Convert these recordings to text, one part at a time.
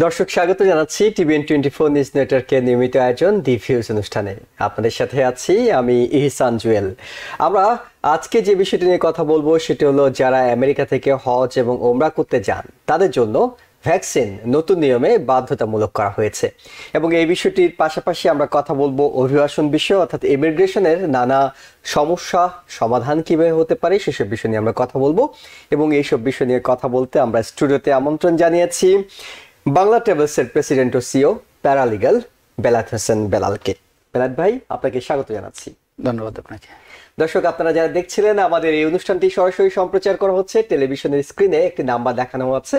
দর্শক স্বাগত জানাচ্ছি টিভিএন 24 নিউজ নেটওয়ার্কের নিয়মিত আয়োজন দি ভিউজ অনুষ্ঠানে। আপনাদের সাথে আছি আমি ইহসান জুয়েল। আমরা আজকে যে বিষয়টি নিয়ে কথা বলবো সেটি হলো যারা আমেরিকা থেকে হজ এবং ওমরা করতে যান তাদের জন্য ভ্যাকসিন নতুন নিয়মে বাধ্যতামূলক করা হয়েছে এবং এই বিষয়টির পাশাপাশি আমরা কথা বলবো অভিবাসন বিষয় অর্থাৎ ইমিগ্রেশনের নানা সমস্যা সমাধান কিভাবে হতে পারে সেসব বিষয় নিয়ে আমরা কথা বলবো এবং এইসব বিষয় নিয়ে কথা বলতে আমরা স্টুডিওতে আমন্ত্রণ জানিয়েছি বাংলা ট্রাভেলসের প্রেসিডেন্ট ও সিও প্যারালিগাল বেলাত হোসেন বেলালকে। বেলাত ভাই, আপনাকে স্বাগত জানাচ্ছি। ধন্যবাদ আপনাকে। দর্শক, আপনারা যারা দেখছিলেন, আমাদের এই অনুষ্ঠানটি সরাসরি সম্প্রচার করা হচ্ছে। টেলিভিশনের স্ক্রিনে একটি নাম্বার দেখানো হচ্ছে,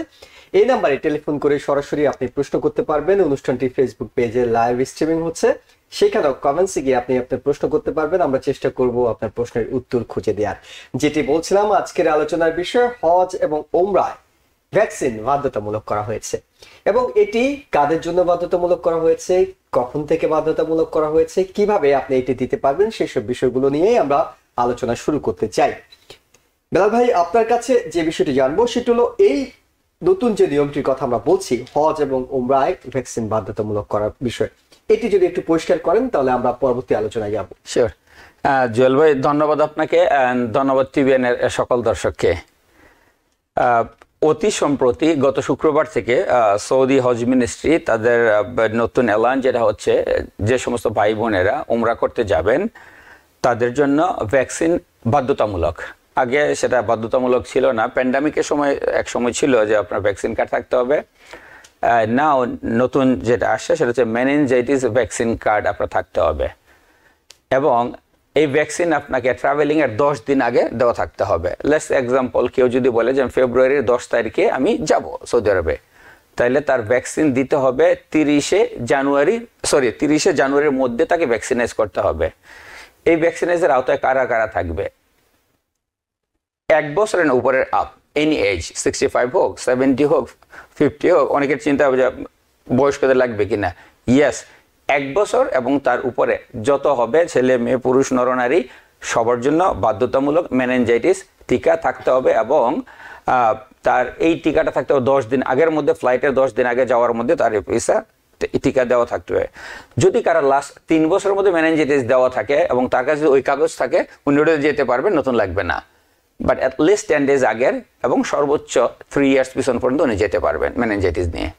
এই নাম্বারে টেলিফোন করে সরাসরি আপনি প্রশ্ন করতে পারবেন। অনুষ্ঠানটি ফেসবুক পেজে লাইভ স্ট্রিমিং হচ্ছে, সেখানেও কমেন্টসে গিয়ে আপনি আপনার প্রশ্ন করতে পারবেন। আমরা চেষ্টা করব আপনার প্রশ্নের উত্তর খুঁজে দেওয়ার। যেটি বলছিলাম, আজকের আলোচনার বিষয় হজ এবং ওমরায় ভ্যাকসিন বাধ্যতামূলক করা হয়েছে এবং এটি কাদের জন্য বাধ্যতামূলক করা হয়েছে, কখন থেকে বাধ্যতামূলক করা হয়েছে, কিভাবে আপনি এটি দিতে পারবেন, সেসব বিষয়গুলো নিয়েই আমরা আলোচনা শুরু করতে চাই। বেলাল ভাই, আপনার কাছে যে বিষয়টি জানবো সেটা হলো এই নতুন যে নিয়মটির কথা আমরা বলছি, হজ এবং ওমরায় ভ্যাকসিন বাধ্যতামূলক করার বিষয়, এটি যদি একটু পরিষ্কার করেন তাহলে আমরা পরবর্তী আলোচনায় যাব। শিওর। জুয়েল ভাই, ধন্যবাদ আপনাকে, ধন্যবাদ টিভিএন এর সকল দর্শককে। অতি সম্প্রতি গত শুক্রবার থেকে সৌদি হজ মিনিস্ট্রি তাদের নতুন এলান, যেটা হচ্ছে যে সমস্ত ভাই বোনেরা উমরা করতে যাবেন তাদের জন্য ভ্যাকসিন বাধ্যতামূলক। আগে সেটা বাধ্যতামূলক ছিল না, প্যান্ডামিকের সময় এক সময় ছিল যে আপনার ভ্যাকসিন কার্ড থাকতে হবে। নাও নতুন যেটা আসছে সেটা হচ্ছে মেনিনজাইটিস ভ্যাকসিন কার্ড আপনার থাকতে হবে এবং এই ভ্যাকসিন আপনাকে ট্রাভেলিং এর 10 দিন আগে দেওয়া থাকতে হবে। লেটস এক্সাম্পল, কেউ যদি বলে যে ফেব্রুয়ারির 10 তারিখে আমি যাব সৌদি আরবে, তাহলে তার ভ্যাকসিন দিতে হবে 30 জানুয়ারির মধ্যে তাকে ভ্যাকসিনাইজ করতে হবে। এই ভ্যাকসিনাইজের আওতায় কারা কারা থাকবে? 1 বছরের উপরের আপ, এনি এজ, 65 হোক, 70 হোক, 50 হোক। অনেকের চিন্তা হবে যে বয়স্কদের লাগবে কিনা। ইয়েস, 1 বছর এবং তার উপরে যত হবে, ছেলে মেয়ে পুরুষ নরনারী, সবার জন্য বাধ্যতামূলক মেনিনজাইটিস টিকা থাকতে হবে এবং তার এই টিকাটা থাকতে হবে 10 দিন আগের মধ্যে, ফ্লাইটের 10 দিন আগে যাওয়ার মধ্যে তার ভিসা টিকা দেওয়া থাকতে হবে। যদি কারো লাস্ট 3 বছরের মধ্যে মেনিনজাইটিস দেওয়া থাকে এবং তার কাছে ওই কাগজ থাকে, উনি ওটা যেতে পারবেন, নতুন লাগবে না। বাট অ্যাট লিস্ট 10 ডেজ আগের এবং সর্বোচ্চ 3 ইয়ার্স পিছন পর্যন্ত উনি যেতে পারবেন মেনিনজাইটিস নিয়ে।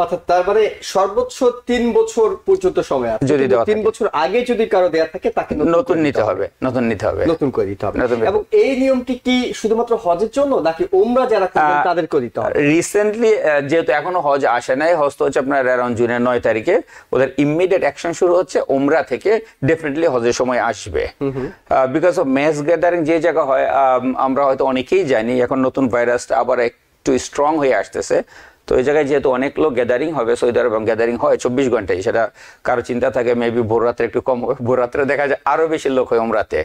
অর্থাৎ তার মানে সর্বোচ্চ 3 বছর পর্যন্ত সময় আছে। যদি 3 বছর আগে যদি কারো দেয়া থাকে তাকে নতুন নিতে হবে, নতুন করে দিতে হবে। এবং এই নিয়মটি কি শুধুমাত্র হজের জন্য নাকি ওমরা যারা করবেন তাদেরকে দিতে হবে? রিসেন্টলি যেহেতু এখনো হজ আসে নাই, হজ তো হচ্ছে আপনার অ্যারাউন্ড জুনের 9 তারিখে, ওদের ইমিডিয়েট অ্যাকশন শুরু হচ্ছে। ওমরা থেকে ডেফিনেটলি হজের সময় আসবে। বিকজ অফ ম্যাস গ্যাদারিং যে জায়গা হয়, আমরা হয়তো অনেকেই জানি এখন নতুন ভাইরাসটা আবার একটু স্ট্রং হয়ে আসতেছে। তো এই জায়গায় যেহেতু অনেক লোক গ্যাদারিং হবে সৌদি আরব, গ্যাদারিং হয় 24 ঘন্টায়, সেটা কারো চিন্তা থাকে মেবি ভোর রাত্রে একটু কম হবে, ভোর রাত্রে দেখা যায় আরো বেশি লোক হয় ওমরাতে।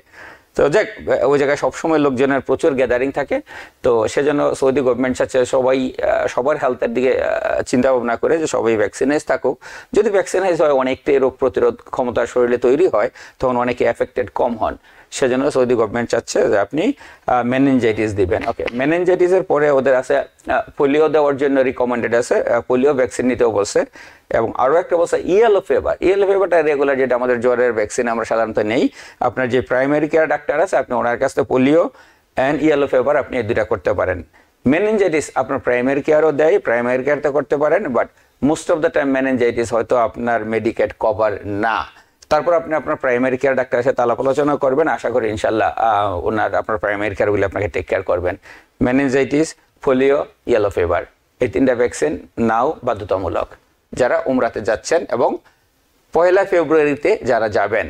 তো যাক, ওই জায়গায় সবসময় লোকজনের প্রচুর গ্যাদারিং থাকে। তো সেজন্য সৌদি গভর্নমেন্ট চাচ্ছে সবার হেলথের দিকে চিন্তা ভাবনা করে যে সবাই ভ্যাকসিনাইজ থাকুক। যদি ভ্যাকসিনাইজ হয়, অনেকটাই রোগ প্রতিরোধ ক্ষমতা শরীরে তৈরি হয়, তখন অনেকে এফেক্টেড কম হন। সেজন্য সৌদি গভর্নমেন্ট চাচ্ছে যে আপনি মেনিনজাইটিস দিবেন। ওকে, মেনিনজাইটিসের পরে ওদের আছে পোলিও দেওয়ার জন্য রিকমেন্ডেড আছে, পোলিও ভ্যাকসিন নিতেও বলছে। এবং আরও একটা বলছে ইয়েলো ফিভার। ইয়েলো ফিভারটা রেগুলার, যেটা আমাদের জ্বরের ভ্যাকসিন আমরা সাধারণত নেই। আপনার যে প্রাইমারি কেয়ার ডাক্তার আছে, আপনি ওনার কাছ থেকে পোলিও অ্যান্ড ইয়েলো ফিভার আপনি এই দুটা করতে পারেন। মেনিনজাইটিস আপনার প্রাইমারি কেয়ারও দেয়, প্রাইমারি কেয়ারতে করতে পারেন, but most of the time meningitis হয়তো আপনার মেডিকেট কভার না। তারপর আপনি আপনার প্রাইমারি কেয়ার ডাক্তারের সাথে আলাপ আলোচনা করবেন, আশা করি ইনশাল্লাহ আপনার প্রাইমারি কেয়ারগুলি আপনাকে টেক কেয়ার করবেন। মেনিনজাইটিস, পোলিও, ইয়েলো ফিভার, এই 3টা ভ্যাকসিন নাও বাধ্যতামূলক যারা উমরাতে যাচ্ছেন এবং 1 ফেব্রুয়ারিতে যারা যাবেন।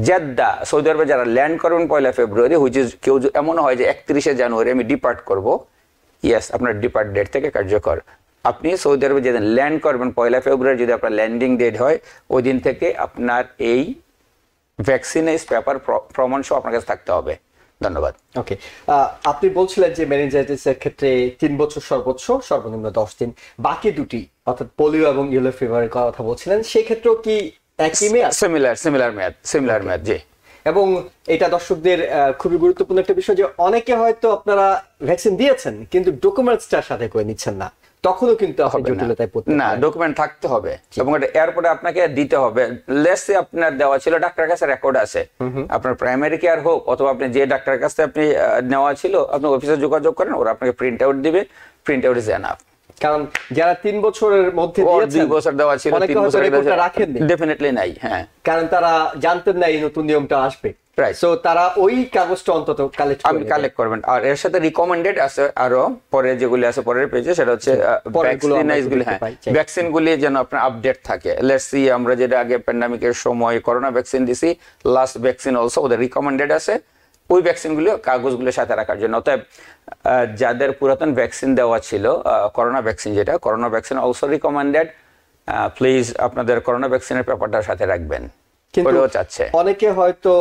জেদ্দা সৌদি আরবে যারা ল্যান্ড করবেন 1 ফেব্রুয়ারি, হুইচ ইজ কেউ এমন হয় যে 31 জানুয়ারি আমি ডিপার্ট করব, ইয়েস, আপনার ডিপার্ট ডেট থেকে কার্যকর। আপনি সৌদি আরবে যেদিন ল্যান্ড করবেন 1 ফেব্রুয়ারি যদি আপনার ল্যান্ডিং ডেট হয়, ওই দিন থেকে আপনার এই ভ্যাকসিনাইজ পেপার প্রমাণ সহ আপনার কাছে থাকতে হবে। ধন্যবাদ। ওকে, আপনি বলছিলেন যে মেনিনজাইটিসের ক্ষেত্রে 3 বছর সর্বোচ্চ, সর্বনিম্ন 10 দিন। বাকি দুটি অর্থাৎ পোলিও এবং ইয়েলো ফিভারের কথা বলছিলেন, সেই ক্ষেত্রেও কি একই মেয়াদ? সিমিলার মেয়াদ, জি। এবং এটা দর্শকদের খুবই গুরুত্বপূর্ণ একটা বিষয় যে অনেকে হয়তো আপনারা ভ্যাকসিন দিয়েছেন কিন্তু ডকুমেন্টসটার সাথে করে নিচ্ছেন না, তখনও কিন্তু আপনি জটিলতায় পড়তে না, ডকুমেন্ট থাকতে হবে এবং এটা এয়ারপোর্টে আপনাকে দিতে হবে। লেটস সে আপনার দেওয়া ছিল, ডাক্তারের কাছে রেকর্ড আছে, আপনার প্রাইমারি কেয়ার হোক অথবা আপনি যে ডাক্তারের কাছে আপনি নেওয়া ছিল, আপনি অফিসে যোগাযোগ করেন, ওরা আপনাকে প্রিন্ট আউট দিবে, প্রিন্ট আউট ইজ এনাফ। কারণ যারা 3 বছরের মধ্যে দিয়েছেন, 2 বছর দেওয়া ছিল, 3 বছর রাখেননি, ডেফিনেটলি নাই। হ্যাঁ, কারণ তারা জানতেন না এই নতুন নিয়মটা আসবে, সো তারা ওই কাগজটা অন্তত কালেক্ট করবেন। আর এর সাথে রিকমেন্ডেড আছে আরো পরে যেগুলি আছে পরের পেজে, সেটা হচ্ছে ভ্যাকসিন গুলি যেন আপনার আপডেট থাকে। লেটস সি আমরা যেটা আগে প্যান্ডামিকের সময় করোনা ভ্যাকসিন দিছি, লাস্ট ভ্যাকসিন অলসো ওদের রিকমেন্ডেড আছে ওই ভ্যাকসিনগুলো কাগজগুলো সাথে রাখার জন্য। অতএব যাদের পুরাতন ভ্যাকসিন দেওয়া ছিল, করোনা ভ্যাকসিন যেটা, corona vaccine also recommended, please আপনাদের করোনা ভ্যাকসিনের পেপারটা সাথে রাখবেন। কিন্তু অনেকে হয়তো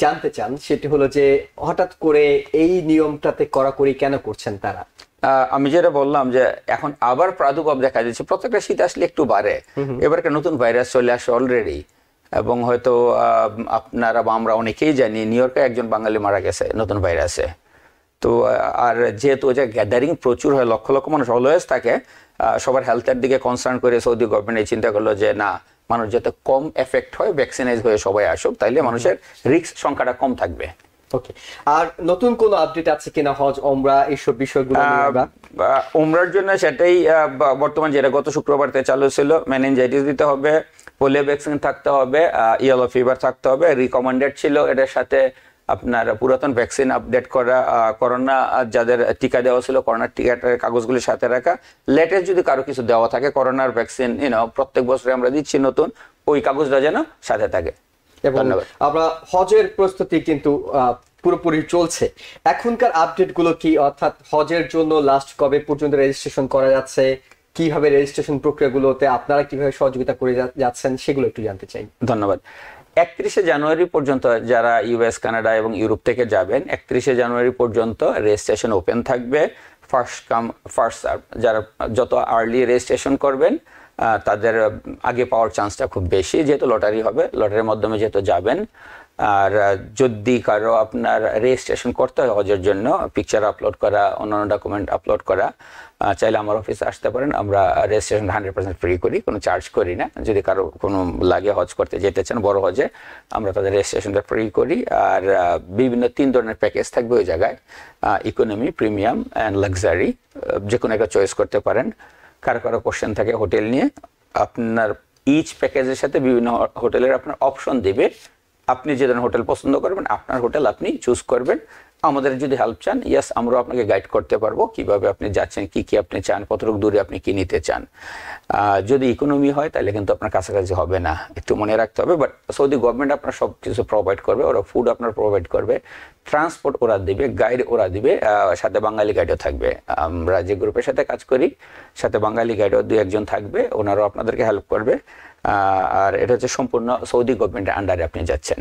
জানতে চান, সেটি হলো যে হঠাৎ করে এই নিয়মটাতে কড়াকড়ি কেন করছেন তারা? আমি যেটা বললাম যে এখন আবার প্রাদুর্ভাব দেখা যাচ্ছে, প্রত্যেকটা শীত আসলে একটু বাড়ে, এবার একটা নতুন ভাইরাস চলে আসে অলরেডি, এবং হয়তো আপনারা বা আমরা অনেকেই জানি নিউ ইয়র্কে একজন বাঙালি মারা গেছে নতুন ভাইরাসে। তো আর যেহেতু যে গ্যাদারিং প্রচুর হয়, লক্ষ লক্ষ মানুষ অলওয়েজ থাকে, সবার হেলথের দিকে কনসার্ন করে সৌদি গভর্নমেন্ট এই চিন্তা করলো যে না, মানুষ যাতে কম এফেক্ট হয়, ভ্যাকসিনাইজ হয়ে সবাই আসুক, তাইলে মানুষের রিস্ক সংখ্যাটা কম থাকবে। ওকে, আর নতুন কোন আপডেট আছে কিনা হজ ওমরা এইসব বিষয়গুলো নিয়ে? ওমরার জন্য সেটাই বর্তমান যেটা গত শুক্রবার থেকে চালু ছিল, মেনিনজাইটিস দিতে হবে, পোলিও ভ্যাকসিন থাকতে হবে, ইয়েলো ফিভার থাকতে হবে, রিকমেন্ডেড ছিল। এটার সাথে আপনার পুরাতন ভ্যাকসিন আপডেট করা, করোনা যাদের টিকা দেওয়া ছিল করোনার টিকাটার কাগজগুলির সাথে রাখা, লেটেস্ট যদি কারো কিছু দেওয়া থাকে করোনার ভ্যাকসিন প্রত্যেক বছরে আমরা দিচ্ছি নতুন, ওই কাগজটা যেন সাথে থাকে। ধন্যবাদ। আমরা হজের প্রস্তুতি কিন্তু পুরোপুরি চলছে, এখনকার আপডেট গুলো কি? অর্থাৎ হজের জন্য লাস্ট কবে পর্যন্ত রেজিস্ট্রেশন করা যাচ্ছে, কিভাবে রেজিস্ট্রেশন প্রক্রিয়াগুলোতে আপনারা কিভাবে সহযোগিতা করে যাচ্ছেন, সেগুলো একটু জানতে চাই। ধন্যবাদ। 31শে জানুয়ারি পর্যন্ত যারা ইউএস, কানাডা এবং ইউরোপ থেকে যাবেন, 31শে জানুয়ারি পর্যন্ত রেজিস্ট্রেশন ওপেন থাকবে, ফার্স্ট কাম ফার্স্ট সার্ভ। যারা যত আর্লি রেজিস্ট্রেশন করবেন তাদের আগে পাওয়ার চান্সটা খুব বেশি, যেহেতু লটারি হবে, লটারির মাধ্যমে যেহেতু যাবেন। আর যদি কারো আপনার রেজিস্ট্রেশন করতে হয় হজের জন্য, পিকচার আপলোড করা, অন্যান্য ডকুমেন্ট আপলোড করা, চাইলে আমার অফিসে আসতে পারেন। আমরা রেজিস্ট্রেশন 100% ফ্রি করি, কোনো চার্জ করি না। যদি কারো কোনো লাগে হজ করতে যেতে চান বড় হজে, আমরা তাদের রেজিস্ট্রেশনটা ফ্রি করি। আর বিভিন্ন 3 ধরনের প্যাকেজ থাকবে ওই জায়গায়, ইকোনমি, প্রিমিয়াম অ্যান্ড লাক্সারি, যে কোনো একটা চয়েস করতে পারেন। কারো কারো কোশ্চেন থাকে হোটেল নিয়ে, আপনার ইচ প্যাকেজের সাথে বিভিন্ন হোটেলের আপনার অপশন দিবে, আপনি যে ধরনের হোটেল পছন্দ করবেন আপনার হোটেল আপনি চুজ করবেন। আমাদের যদি হেল্প চান, ইয়েস, আমরা আপনাকে গাইড করতে পারবো কিভাবে আপনি যাচ্ছেন, কি কি আপনি চান, কতটুকু দূরে আপনি কি নিতে চান। যদি ইকোনমি হয় তাহলে কিন্তু আপনার কাছাকাছি হবে না, একটু মনে রাখতে হবে। বাট সৌদি গভর্নমেন্ট আপনার সব কিছু প্রোভাইড করবে, ওরা ফুড আপনার প্রোভাইড করবে, ট্রান্সপোর্ট ওরা দিবে, গাইড ওরা দিবে, সাথে বাঙালি গাইডও থাকবে। আমরা যে গ্রুপের সাথে কাজ করি সাথে বাঙালি গাইডও 2-1 জন থাকবে, ওনারাও আপনাদেরকে হেল্প করবে। আর এটা হচ্ছে সম্পূর্ণ সৌদি গভর্নমেন্টের আন্ডারে আপনি যাচ্ছেন।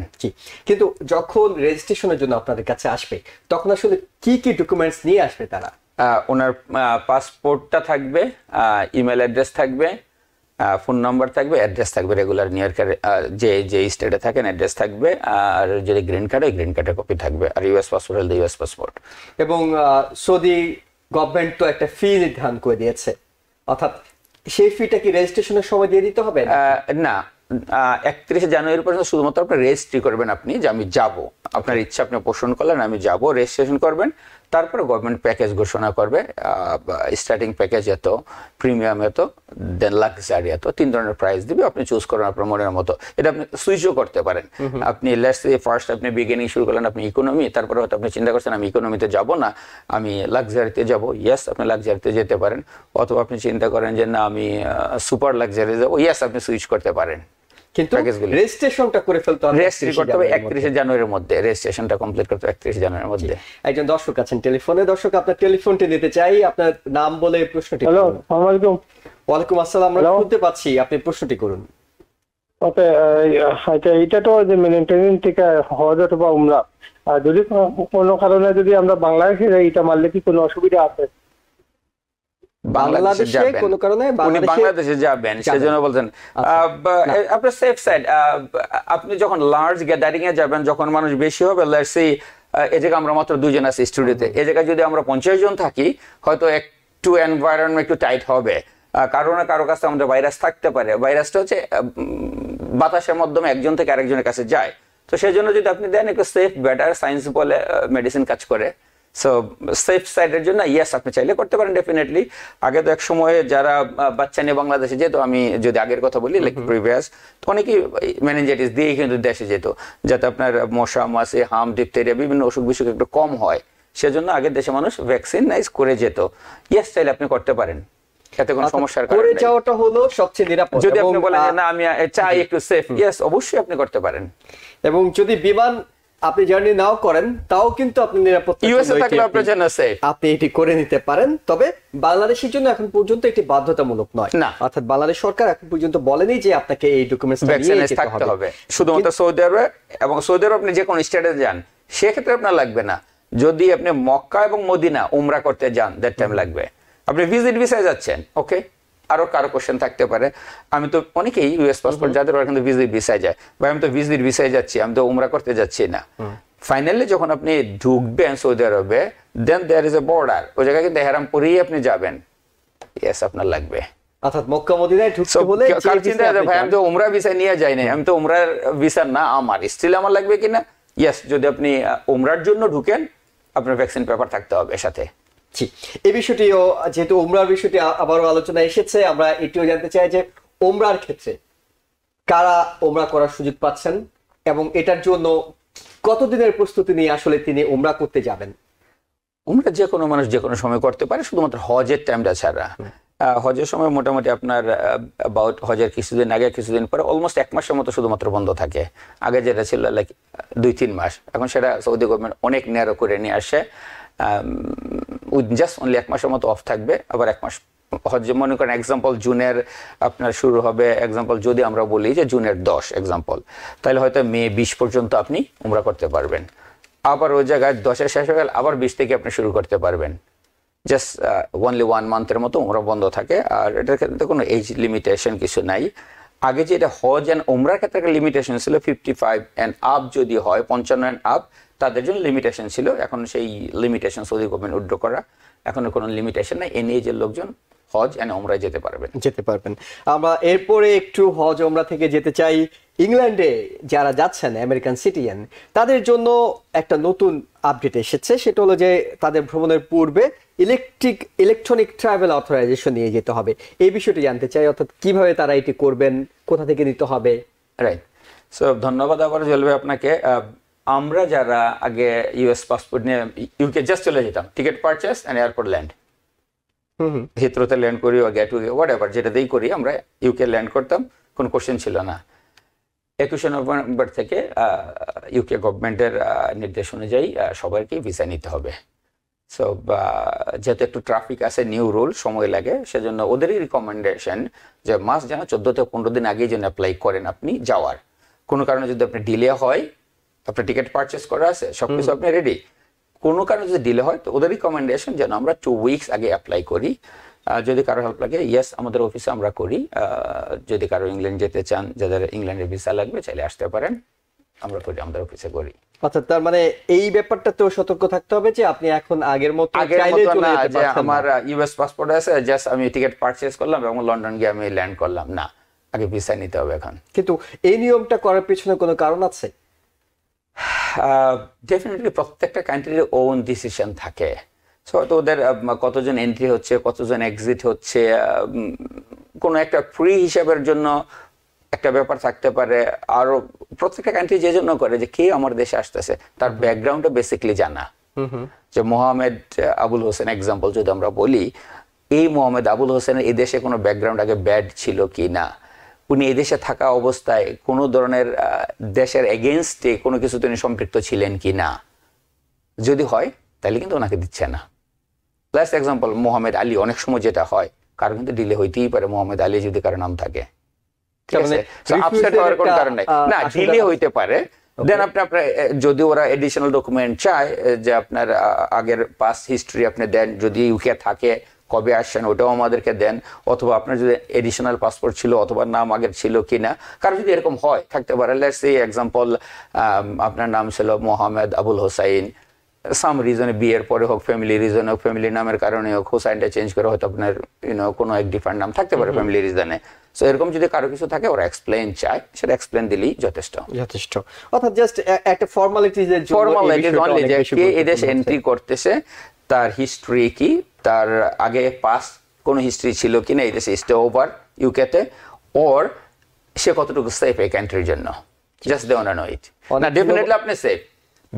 কিন্তু যখন রেজিস্ট্রেশনের জন্য আপনাদের কাছে আসবে, তখন আসলে কি কি ডকুমেন্টস নিয়ে আসবে তারা? ওনার পাসপোর্টটা থাকবে, ইমেল অ্যাড্রেস থাকবে, ফোন নাম্বার থাকবে, অ্যাড্রেস থাকবে, রেগুলার নিউ ইয়র্কের যে স্টেটে থাকেন অ্যাড্রেস থাকবে, আর যদি গ্রিন কার্ড হয় গ্রিন কার্ডের কপি থাকবে, আর ইউএস পাসপোর্ট হলে ইউএস পাসপোর্ট। এবং সৌদি গভর্নমেন্ট তো একটা ফি নির্ধারণ করে দিয়েছে, অর্থাৎ সেই ফিটা কি রেজিস্ট্রেশনের সময় দিয়ে দিতে হবে? না, 31শে জানুয়ারি পর্যন্ত শুধুমাত্র আপনি রেজিস্ট্রি করবেন, আপনি যে আমি যাব, আপনার ইচ্ছা আপনি পোষণ করলেন আমি যাব, রেজিস্ট্রেশন করবেন। তারপরে গভর্নমেন্ট প্যাকেজ ঘোষণা করবে, স্টার্টিং প্যাকেজ এত, প্রিমিয়াম এত, দেন লাক্সারি এত, 3 ধরনের প্রাইস দিবে, আপনি চুজ করেন আপনার মনের মতো। এটা আপনি সুইচও করতে পারেন। আপনি লেটস সে ফার্স্ট আপনি বিগিনিং শুরু করলেন আপনি ইকোনমি, তারপরে হয়তো আপনি চিন্তা করছেন আমি ইকোনমিতে যাব না, আমি লাক্সারিতে যাব, ইয়েস আপনি লাক্সারিতে যেতে পারেন। অথবা আপনি চিন্তা করেন যে না আমি সুপার লাক্সারি যাব, ইয়েস আপনি সুইচ করতে পারেন। কিন্তু রেজিস্ট্রেশনটা করে ফেলতে হবে 31শে জানুয়ারির মধ্যে, রেজিস্ট্রেশনটা কমপ্লিট করতে হবে 31শে জানুয়ারির মধ্যে। একজন দর্শক আছেন টেলিফোনে, দর্শক আপনার টেলিফোনটি নিতে চাই, আপনার নাম বলে প্রশ্নটি। হ্যালো, আসসালামু আলাইকুম। ওয়ালাইকুম আসসালাম, আমরা শুনতে পাচ্ছি, আপনি প্রশ্নটি করুন। ওকে, আচ্ছা, এটা তো যে মেইনটেনেন্স থেকে হজ অথবা উমরা, যদি কোনো কারণে যদি আমরা বাংলাদেশে যাই, এটা মারলে কি কোনো অসুবিধা আছে? বাংলাদেশে যাবেন সেজন্য বলছেন আপনার সেফ সাইড। আপনি যখন লার্জ গ্যাদারিং এ যাবেন, যখন মানুষ বেশি হবে, লেটস সে এই জায়গায় আমরা মাত্র 2 জন আছি স্টুডিওতে, এই জায়গায় যদি আমরা 50 জন থাকি, হয়তো একটু এনভায়রনমেন্ট একটু টাইট হবে, কারো না কারো কাছে আমাদের ভাইরাস থাকতে পারে। ভাইরাসটা হচ্ছে বাতাসের মাধ্যমে একজন থেকে আরেকজনের কাছে যায়। তো সেই জন্য যদি আপনি দেন একটু সেফ বেটার, সায়েন্স বলে মেডিসিন কাজ করে। সো সেফ সাইডের জন্য ইয়েস আপনি চাইলে করতে পারেন ডেফিনেটলি। আগে তো এক সময়ে যারা বাচ্চা নিয়ে বাংলাদেশে যেত, আমি যদি আগের কথা বলি লাইক প্রিভিয়াস, তো অনেকেই মেনিনজাইটিস দিয়ে কিন্তু দেশে যেত, যাতে আপনার মশা মাছি হাম ডিপথেরিয়া বিভিন্ন অসুখ বিসুখ একটু কম হয়। সেজন্য আগের দেশে মানুষ ভ্যাকসিনাইজ করে যেত। ইয়েস চাইলে আপনি করতে পারেন, এতে কোনো সমস্যার কারণ করে নেই। যাওয়াটা হলো সবচেয়ে নিরাপদ। যদি আপনি বলেন যে না আমি চাই একটু সেফ, ইয়েস অবশ্যই আপনি করতে পারেন। এবং যদি বিমান আপনি জার্নি নাও করেন তাও কিন্তু আপনি নিরাপত্তা ইউএসএ থাকলে আপনার জন্য সেফ, আপনি এটি করে নিতে পারেন। তবে বাংলাদেশের জন্য এখন পর্যন্ত এটি বাধ্যতামূলক নয়, না। অর্থাৎ বাংলাদেশ সরকার এখন পর্যন্ত বলেনি যে আপনাকে এই ডকুমেন্টস ভ্যাকসিনাইজ থাকতে হবে। শুধুমাত্র সৌদি আরবে, এবং সৌদি আরব আপনি যে কোনো স্টেটে যান সেক্ষেত্রে আপনার লাগবে না। যদি আপনি মক্কা এবং মদিনা উমরা করতে যান দ্যাট টাইম লাগবে। আপনি ভিজিট ভিসায় যাচ্ছেন, ওকে, আরো কারো কোশ্চেন থাকতে পারে। আমি তো অনেকেই ইউএস পাসপোর্ট যাদের ওরা কিন্তু ভিজিট ভিসায় যায়, ভাই আমি তো ভিজিট ভিসায় যাচ্ছি, আমি তো উমরা করতে যাচ্ছি না। ফাইনালি যখন আপনি ঢুকবেন সৌদি আরবে, দেন দেয়ার ইজ এ বর্ডার, ওই জায়গায় কিন্তু এহরাম পরেই আপনি যাবেন, ইয়েস আপনার লাগবে। অর্থাৎ মক্কা মদিনায় ঢুকতে হলে কার চিন্তা আছে ভাই আমি তো উমরা ভিসা নিয়ে যাই না, আমি তো উমরার ভিসা না আমার, স্টিল আমার লাগবে কিনা? ইয়েস, যদি আপনি উমরার জন্য ঢুকেন আপনার ভ্যাকসিন পেপার থাকতে হবে সাথে। এই বিষয়টিও যেহেতু উমরার বিষয়টি আবারও আলোচনা এসেছে, আমরা এটিও জানতে চাই যে উমরার ক্ষেত্রে কারা উমরা করার সুযোগ পাচ্ছেন এবং এটার জন্য কতদিনের প্রস্তুতি নিয়ে আসলে তিনি উমরা করতে যাবেন? উমরা যে কোনো মানুষ যে কোনো সময় করতে পারে, শুধুমাত্র হজের টাইমটা ছাড়া। হজের সময় মোটামুটি আপনার অ্যাবাউট হজের কিছুদিন আগে কিছুদিন পরে অলমোস্ট 1 মাসের মতো শুধুমাত্র বন্ধ থাকে। আগে যেটা ছিল লাইক 2-3 মাস, এখন সেটা সৌদি গভর্নমেন্ট অনেক ন্যারো করে নিয়ে আসে। উইথ জাস্ট অনলি 1 মাসের মতো অফ থাকবে, আবার 1 মাস হজ। মনে করেন এক্সাম্পল জুনের আপনার শুরু হবে, এক্সাম্পল যদি আমরা বলি যে জুনের 10 এক্সাম্পল, তাহলে হয়তো মে 20 পর্যন্ত আপনি উমরা করতে পারবেন। আবার ওই জায়গায় 10-এর শেষ হয়ে গেলে আবার 20 থেকে আপনি শুরু করতে পারবেন। জাস্ট অনলি 1 মান্থের মতো উমরা বন্ধ থাকে। আর এটার ক্ষেত্রে কোনো এজ লিমিটেশন কিছু নাই। আগে যেটা হজ অ্যান্ড উমরার ক্ষেত্রে একটা লিমিটেশন ছিল 55 অ্যান্ড আপ যদি হয়, 55 অ্যান্ড আপ তাদের জন্য লিমিটেশন ছিল। এখন সেই লিমিটেশন সৌদি গভর্নমেন্ট উইথড্র করা, এখন কোনো লিমিটেশন নাই। এন এজের লোকজন হজ অ্যান্ড উমরায় যেতে পারবেন। আমরা এরপরে একটু হজ উমরা থেকে যেতে চাই ইংল্যান্ডে যারা যাচ্ছেন আমেরিকান সিটিজেন, তাদের জন্য একটা নতুন আপডেট এসেছে। সেটা হলো যে তাদের ভ্রমণের পূর্বে ইলেকট্রনিক ট্রাভেল অথরাইজেশন নিয়ে যেতে হবে। এই বিষয়টি জানতে চাই, অর্থাৎ কিভাবে তারা এটি করবেন, কোথা থেকে নিতে হবে? রাইট। সো ধন্যবাদ আবার জ্বলবে আপনাকে। আমরা যারা আগে ইউএস পাসপোর্ট নিয়ে ইউকে জাস্ট চলে যেতাম, ticket purchase and airport land, হিথ্রোতে ল্যান্ড করি বা গেটওয়ে হোয়াট এভার যেটাতেই করি, আমরা ইউকে ল্যান্ড করতাম, কোনো কোশ্চেন ছিল না। 21 নভেম্বর থেকে ইউকে গভর্নমেন্টের নির্দেশ অনুযায়ী সবাইকেই ভিসা নিতে হবে। সো যেহেতু একটু ট্রাফিক আছে, নিউ রুল, সময় লাগে, সেজন্য ওদেরই রিকমেন্ডেশন যে মাস যেন 14 থেকে 15 দিন আগেই যেন অ্যাপ্লাই করেন আপনি যাওয়ার। কোনো কারণে যদি আপনি ডিলে হয়, আপনার টিকিট পারচেস করা আছে, সবকিছু আপনি রেডি, কোনো কারণে যদি ডিলে হয় তো ওদের রিকমেন্ডেশন যেন আমরা 2 উইকস আগে অ্যাপ্লাই করি। যদি কারো হেল্প লাগে, ইয়েস আমাদের অফিসে আমরা করি। যদি কারো ইংল্যান্ড যেতে চান, যাদের ইংল্যান্ডের ভিসা লাগবে, চাইলে আসতে পারেন, আমরা করি, আমাদের অফিসে করি। আচ্ছা, তার মানে এই ব্যাপারটা তো সতর্ক থাকতে হবে যে আপনি এখন আগের মতো না যে আমার ইউএস পাসপোর্ট আছে, জাস্ট আমি টিকিট পারচেজ করলাম এবং লন্ডন গিয়ে আমি ল্যান্ড করলাম, না, আগে ভিসা নিতে হবে এখন। কিন্তু এই নিয়মটা করার পিছনে কোনো কারণ আছে? ডেফিনেটলি প্রত্যেকটা কান্ট্রির ওন ডিসিশন থাকে। সো হয়তো ওদের কতজন এন্ট্রি হচ্ছে, কতজন এক্সিট হচ্ছে, কোনো একটা ফ্রি হিসাবের জন্য একটা ব্যাপার থাকতে পারে। আরো প্রত্যেকটা কান্ট্রি যে জন্য করে যে কে আমার দেশে আসতেছে তার ব্যাকগ্রাউন্ডটা বেসিকলি জানা। যে মোহাম্মদ আবুল হোসেন এক্সাম্পল যদি আমরা বলি, এই মোহাম্মদ আবুল হোসেনের এই দেশে কোনো ব্যাকগ্রাউন্ড আগে ব্যাড ছিল কি না, উনি এদেশে থাকা অবস্থায় কোনো ধরনের দেশের এগেনস্টে কোনো কিছু তিনি সম্পৃক্ত ছিলেন কি না, যদি হয় তাহলে কিন্তু ওনাকে দিচ্ছে না। লাস্ট এক্সাম্পল মোহাম্মদ আলী, অনেক সময় যেটা হয় কারো কিন্তু ডিলে হইতেই পারে মোহাম্মদ আলী যদি কারো নাম থাকে, আপসেট হওয়ার কোনো কারণ নাই, না ডিলে হইতে পারে। দেন আপনার যদি ওরা এডিশনাল ডকুমেন্ট চায় যে আপনার আগের পাস্ট হিস্ট্রি আপনি দেন, যদি ইউকে থাকে কবে আসছেন ওটাও আমাদেরকে দেন, অথবা আপনার যদি এডিশনাল পাসপোর্ট ছিল অথবা নাম আগের ছিল কিনা, কারণ যদি এরকম হয় থাকতে পারে। লেটস সে এক্সাম্পল আপনার নাম ছিল মোহাম্মদ আবুল হোসাইন, সাম রিজনে, বিয়ের পরে হোক, ফ্যামিলি রিজনে হোক, ফ্যামিলি নামের কারণে হোক, হোসাইনটা চেঞ্জ করে হয়তো আপনার কোনো এক ডিফারেন্ট নাম থাকতে পারে ফ্যামিলি রিজনে। সো এরকম যদি কারো কিছু থাকে ওরা এক্সপ্লেইন চায়, সেটা এক্সপ্লেইন দিলেই যথেষ্ট। অর্থাৎ জাস্ট একটা ফর্মালিটিজের জন্য, ফর্মালিটি অনলি, যে কে এদেশে এন্ট্রি করতেছে, তার হিস্ট্রি কি, তার আগে পাস্ট কোনো হিস্ট্রি ছিল কিনা এই দেশে স্টে ওভার ইউকেতে, ওর সে কতটুকু সেফ এই কান্ট্রির জন্য, just they want to know it. না ডেফিনেটলি আপনি সেফ,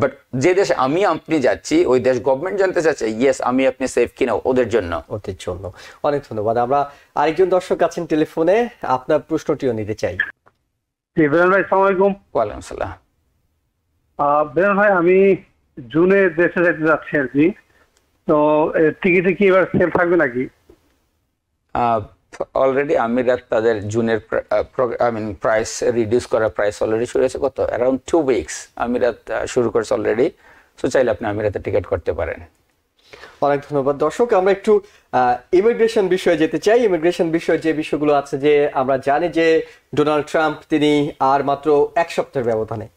বাট যে দেশে আপনি যাচ্ছি ওই দেশ গভর্নমেন্ট জানতে চাচ্ছে ইয়েস আমি আপনি সেফ কিনা ওদের জন্য। অনেক ধন্যবাদ। আমরা আরেকজন দর্শক আছেন টেলিফোনে, আপনার প্রশ্নটিও নিতে চাই। বেলাল ভাই আসসালামু আলাইকুম। ওয়ালাইকুম আসসালাম। বেলাল ভাই আমি জুনে দেশে যেতে যাচ্ছি আর কি, তো টিকিটে কি এবার সেল থাকবে নাকি? অলরেডি আমিরাত তাদের জুনের প্রাইস রিডিউস করা প্রাইস অলরেডি শুরু হয়েছে, কত অ্যারাউন্ড 2 উইকস আমিরাত শুরু করেছে অলরেডি। সো চাইলে আপনি আমিরাতে টিকিট করতে পারেন। অনেক ধন্যবাদ। দর্শক আমরা একটু ইমিগ্রেশন বিষয়ে যেতে চাই। ইমিগ্রেশন বিষয়ে যে বিষয়গুলো আছে, যে আমরা জানি যে ডোনাল্ড ট্রাম্প তিনি আর মাত্র 1 সপ্তাহের ব্যবধানে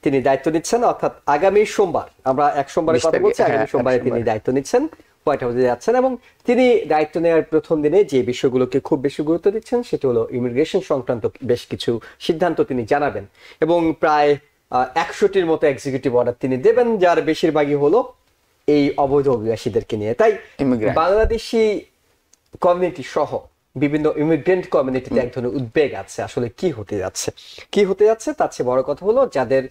তিনি দায়িত্ব নিচ্ছেন, অর্থাৎ আগামী সোমবার, আমরা 1 সোমবারের কথা বলছি, আগামী সোমবারে তিনি দায়িত্ব নিচ্ছেন, হোয়াইট হাউসে যাচ্ছেন, এবং তিনি দায়িত্ব নেওয়ার প্রথম দিনে যে বিষয়গুলোকে খুব বেশি গুরুত্ব দিচ্ছেন সেটি হলো ইমিগ্রেশন সংক্রান্ত বেশ কিছু সিদ্ধান্ত তিনি জানাবেন, এবং প্রায় 100টির মতো এক্সিকিউটিভ অর্ডার তিনি দেবেন, যার বেশিরভাগই হলো এই অবৈধ অভিবাসীদেরকে নিয়ে। তাই বাংলাদেশি কমিউনিটি সহ বিভিন্ন ইমিগ্রেন্ট কমিউনিটিতে এক ধরনের উদ্বেগ আছে, আসলে কি হতে যাচ্ছে। তার চেয়ে বড় কথা হলো যাদের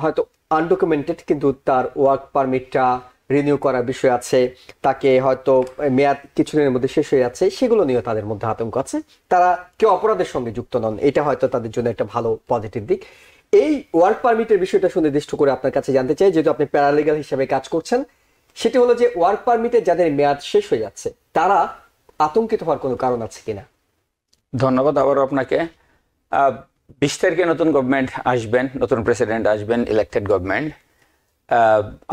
হয়তো আনডকুমেন্টেড কিন্তু তার ওয়ার্ক পারমিটটা রিনিউ করার বিষয় আছে, তাকে হয়তো মেয়াদ কিছুদিনের মধ্যে শেষ হয়ে যাচ্ছে, সেগুলো নিয়ে তাদের মধ্যে আতঙ্ক আছে। তারা কেউ অপরাধের সঙ্গে যুক্ত নন, এটা হয়তো তাদের জন্য একটা ভালো পজিটিভ দিক। এই ওয়ার্ক পারমিটের বিষয়টা সুনির্দিষ্ট করে আপনার কাছে জানতে চাই, যেহেতু আপনি প্যারালিগাল হিসেবে কাজ করছেন। সেটি হলো যে ওয়ার্ক পারমিটে যাদের মেয়াদ শেষ হয়ে যাচ্ছে তারা আতঙ্কিত হওয়ার কোনো কারণ আছে কিনা? ধন্যবাদ আবারও আপনাকে। 20 তারিখে নতুন গভর্নমেন্ট আসবেন, নতুন প্রেসিডেন্ট আসবেন, ইলেক্টেড গভর্নমেন্ট।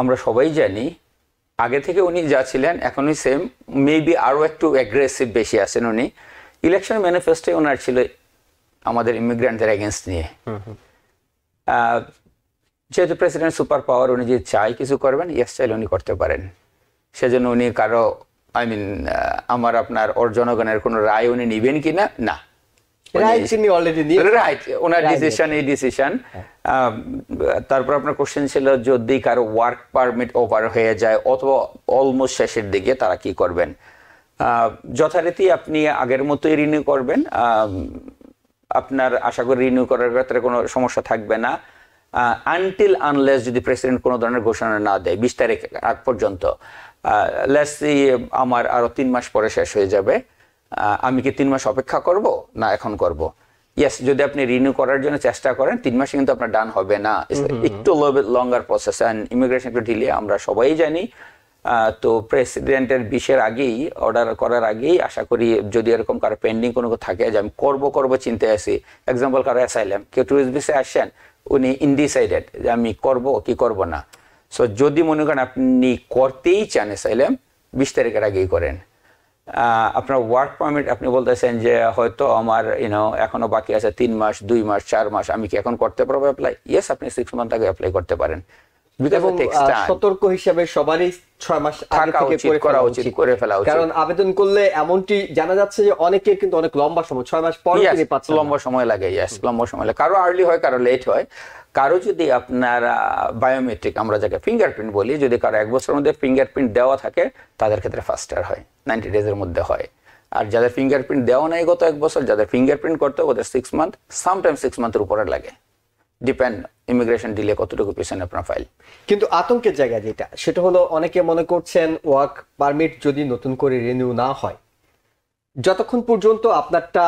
আমরা সবাই জানি আগে থেকে উনি যা ছিলেন এখনই সেম, মেবি আরো একটু অ্যাগ্রেসিভ বেশি আছেন উনি। ইলেকশন ম্যানিফেস্টোে ওনার ছিল আমাদের ইমিগ্রেন্টদের এগেনস্ট নিয়ে। যেহেতু প্রেসিডেন্ট সুপার পাওয়ার, উনি যে চাই কিছু করবেন, ইয়েস চাইলে উনি করতে পারেন। সেজন্য উনি কারো আমার আপনার ওর জনগণের কোনো রায় উনি নিবেন কিনা, না, ওনার ডিসিশন এই ডিসিশন। তারপর আপনার কোশ্চেন ছিল যদি কারো ওয়ার্ক পারমিট ওভার হয়ে যায় অথবা অলমোস্ট শেষের দিকে তারা কি করবেন। যথারীতি আপনি আগের মতোই রিনিউ করবেন, আপনার আশা করি রিনিউ করার ক্ষেত্রে কোনো সমস্যা থাকবে না, আনটিল আনলেস যদি প্রেসিডেন্ট কোনো ধরনের ঘোষণা না দেয় 20 তারিখ আগ পর্যন্ত। লেটস সি আমার আরো 3 মাস পরে শেষ হয়ে যাবে, আমি কি 3 মাস অপেক্ষা করব না এখন করব? ইয়েস, যদি আপনি রিনিউ করার জন্য চেষ্টা করেন 3 মাসে কিন্তু আপনার ডান হবে না, একটু লঙ্গার প্রসেস, অ্যান্ড ইমিগ্রেশন একটু ডিলে আমরা সবাই জানি। তো প্রেসিডেন্টের 20-এর আগেই অর্ডার করার আগেই আশা করি যদি এরকম কারো পেন্ডিং কোনো থাকে যে আমি করব চিন্তায় আছি, এক্সাম্পল কারো অ্যাসাইলাম, কেউ টুরিস্ট ভিসায় আসেন, উনি ইনডিসাইডেড যে আমি করব কি করব না। সো যদি মনে করেন আপনি করতেই চান অ্যাসাইলাম, 20 তারিখের আগেই করেন। আপনার ওয়ার্ক পারমিট আপনি বলতেছেন যে হয়তো আমার এখনো বাকি আছে 3 মাস, 2 মাস, 4 মাস, আমি কি এখন করতে পারবো অ্যাপ্লাই? ইয়েস, আপনি 6 মান্থ আগে অ্যাপ্লাই করতে পারেন। সতর্ক হিসেবে সবারই 6 মাস আগে থেকে করে ফেলা উচিত, কারণ আবেদন করলে এমনটি জানা যাচ্ছে যে অনেকের কিন্তু অনেক লম্বা সময়, 6 মাস পরে তিনি পাচ্ছেন, লম্বা সময় লাগে। ইয়েস, লম্বা সময় লাগে, কারো আর্লি হয়, কারো লেট হয়। কারো যদি আপনার বায়োমেট্রিক আমরা যাকে ফিঙ্গারপ্রিন্ট বলি, যদি কারো 1 বছরের মধ্যে ফিঙ্গারপ্রিন্ট দেওয়া থাকে তাদের ক্ষেত্রে ফাস্টার হয়, 90 ডেজের মধ্যে হয়। আর যাদের ফিঙ্গারপ্রিন্ট দেওয়া নাই গত 1 বছর, যাদের ফিঙ্গারপ্রিন্ট করতে ওদের 6 মান্থ, সামটাইম 6 মান্থের উপরে লাগে, ডিপেন্ড ইমিগ্রেশন ডিলে কতটুকু পিছনে আপনার ফাইল। কিন্তু আতঙ্কের জায়গা যেটা, সেটা হলো অনেকে মনে করছেন ওয়ার্ক পারমিট যদি নতুন করে রিনিউ না হয়, যতক্ষণ পর্যন্ত আপনারটা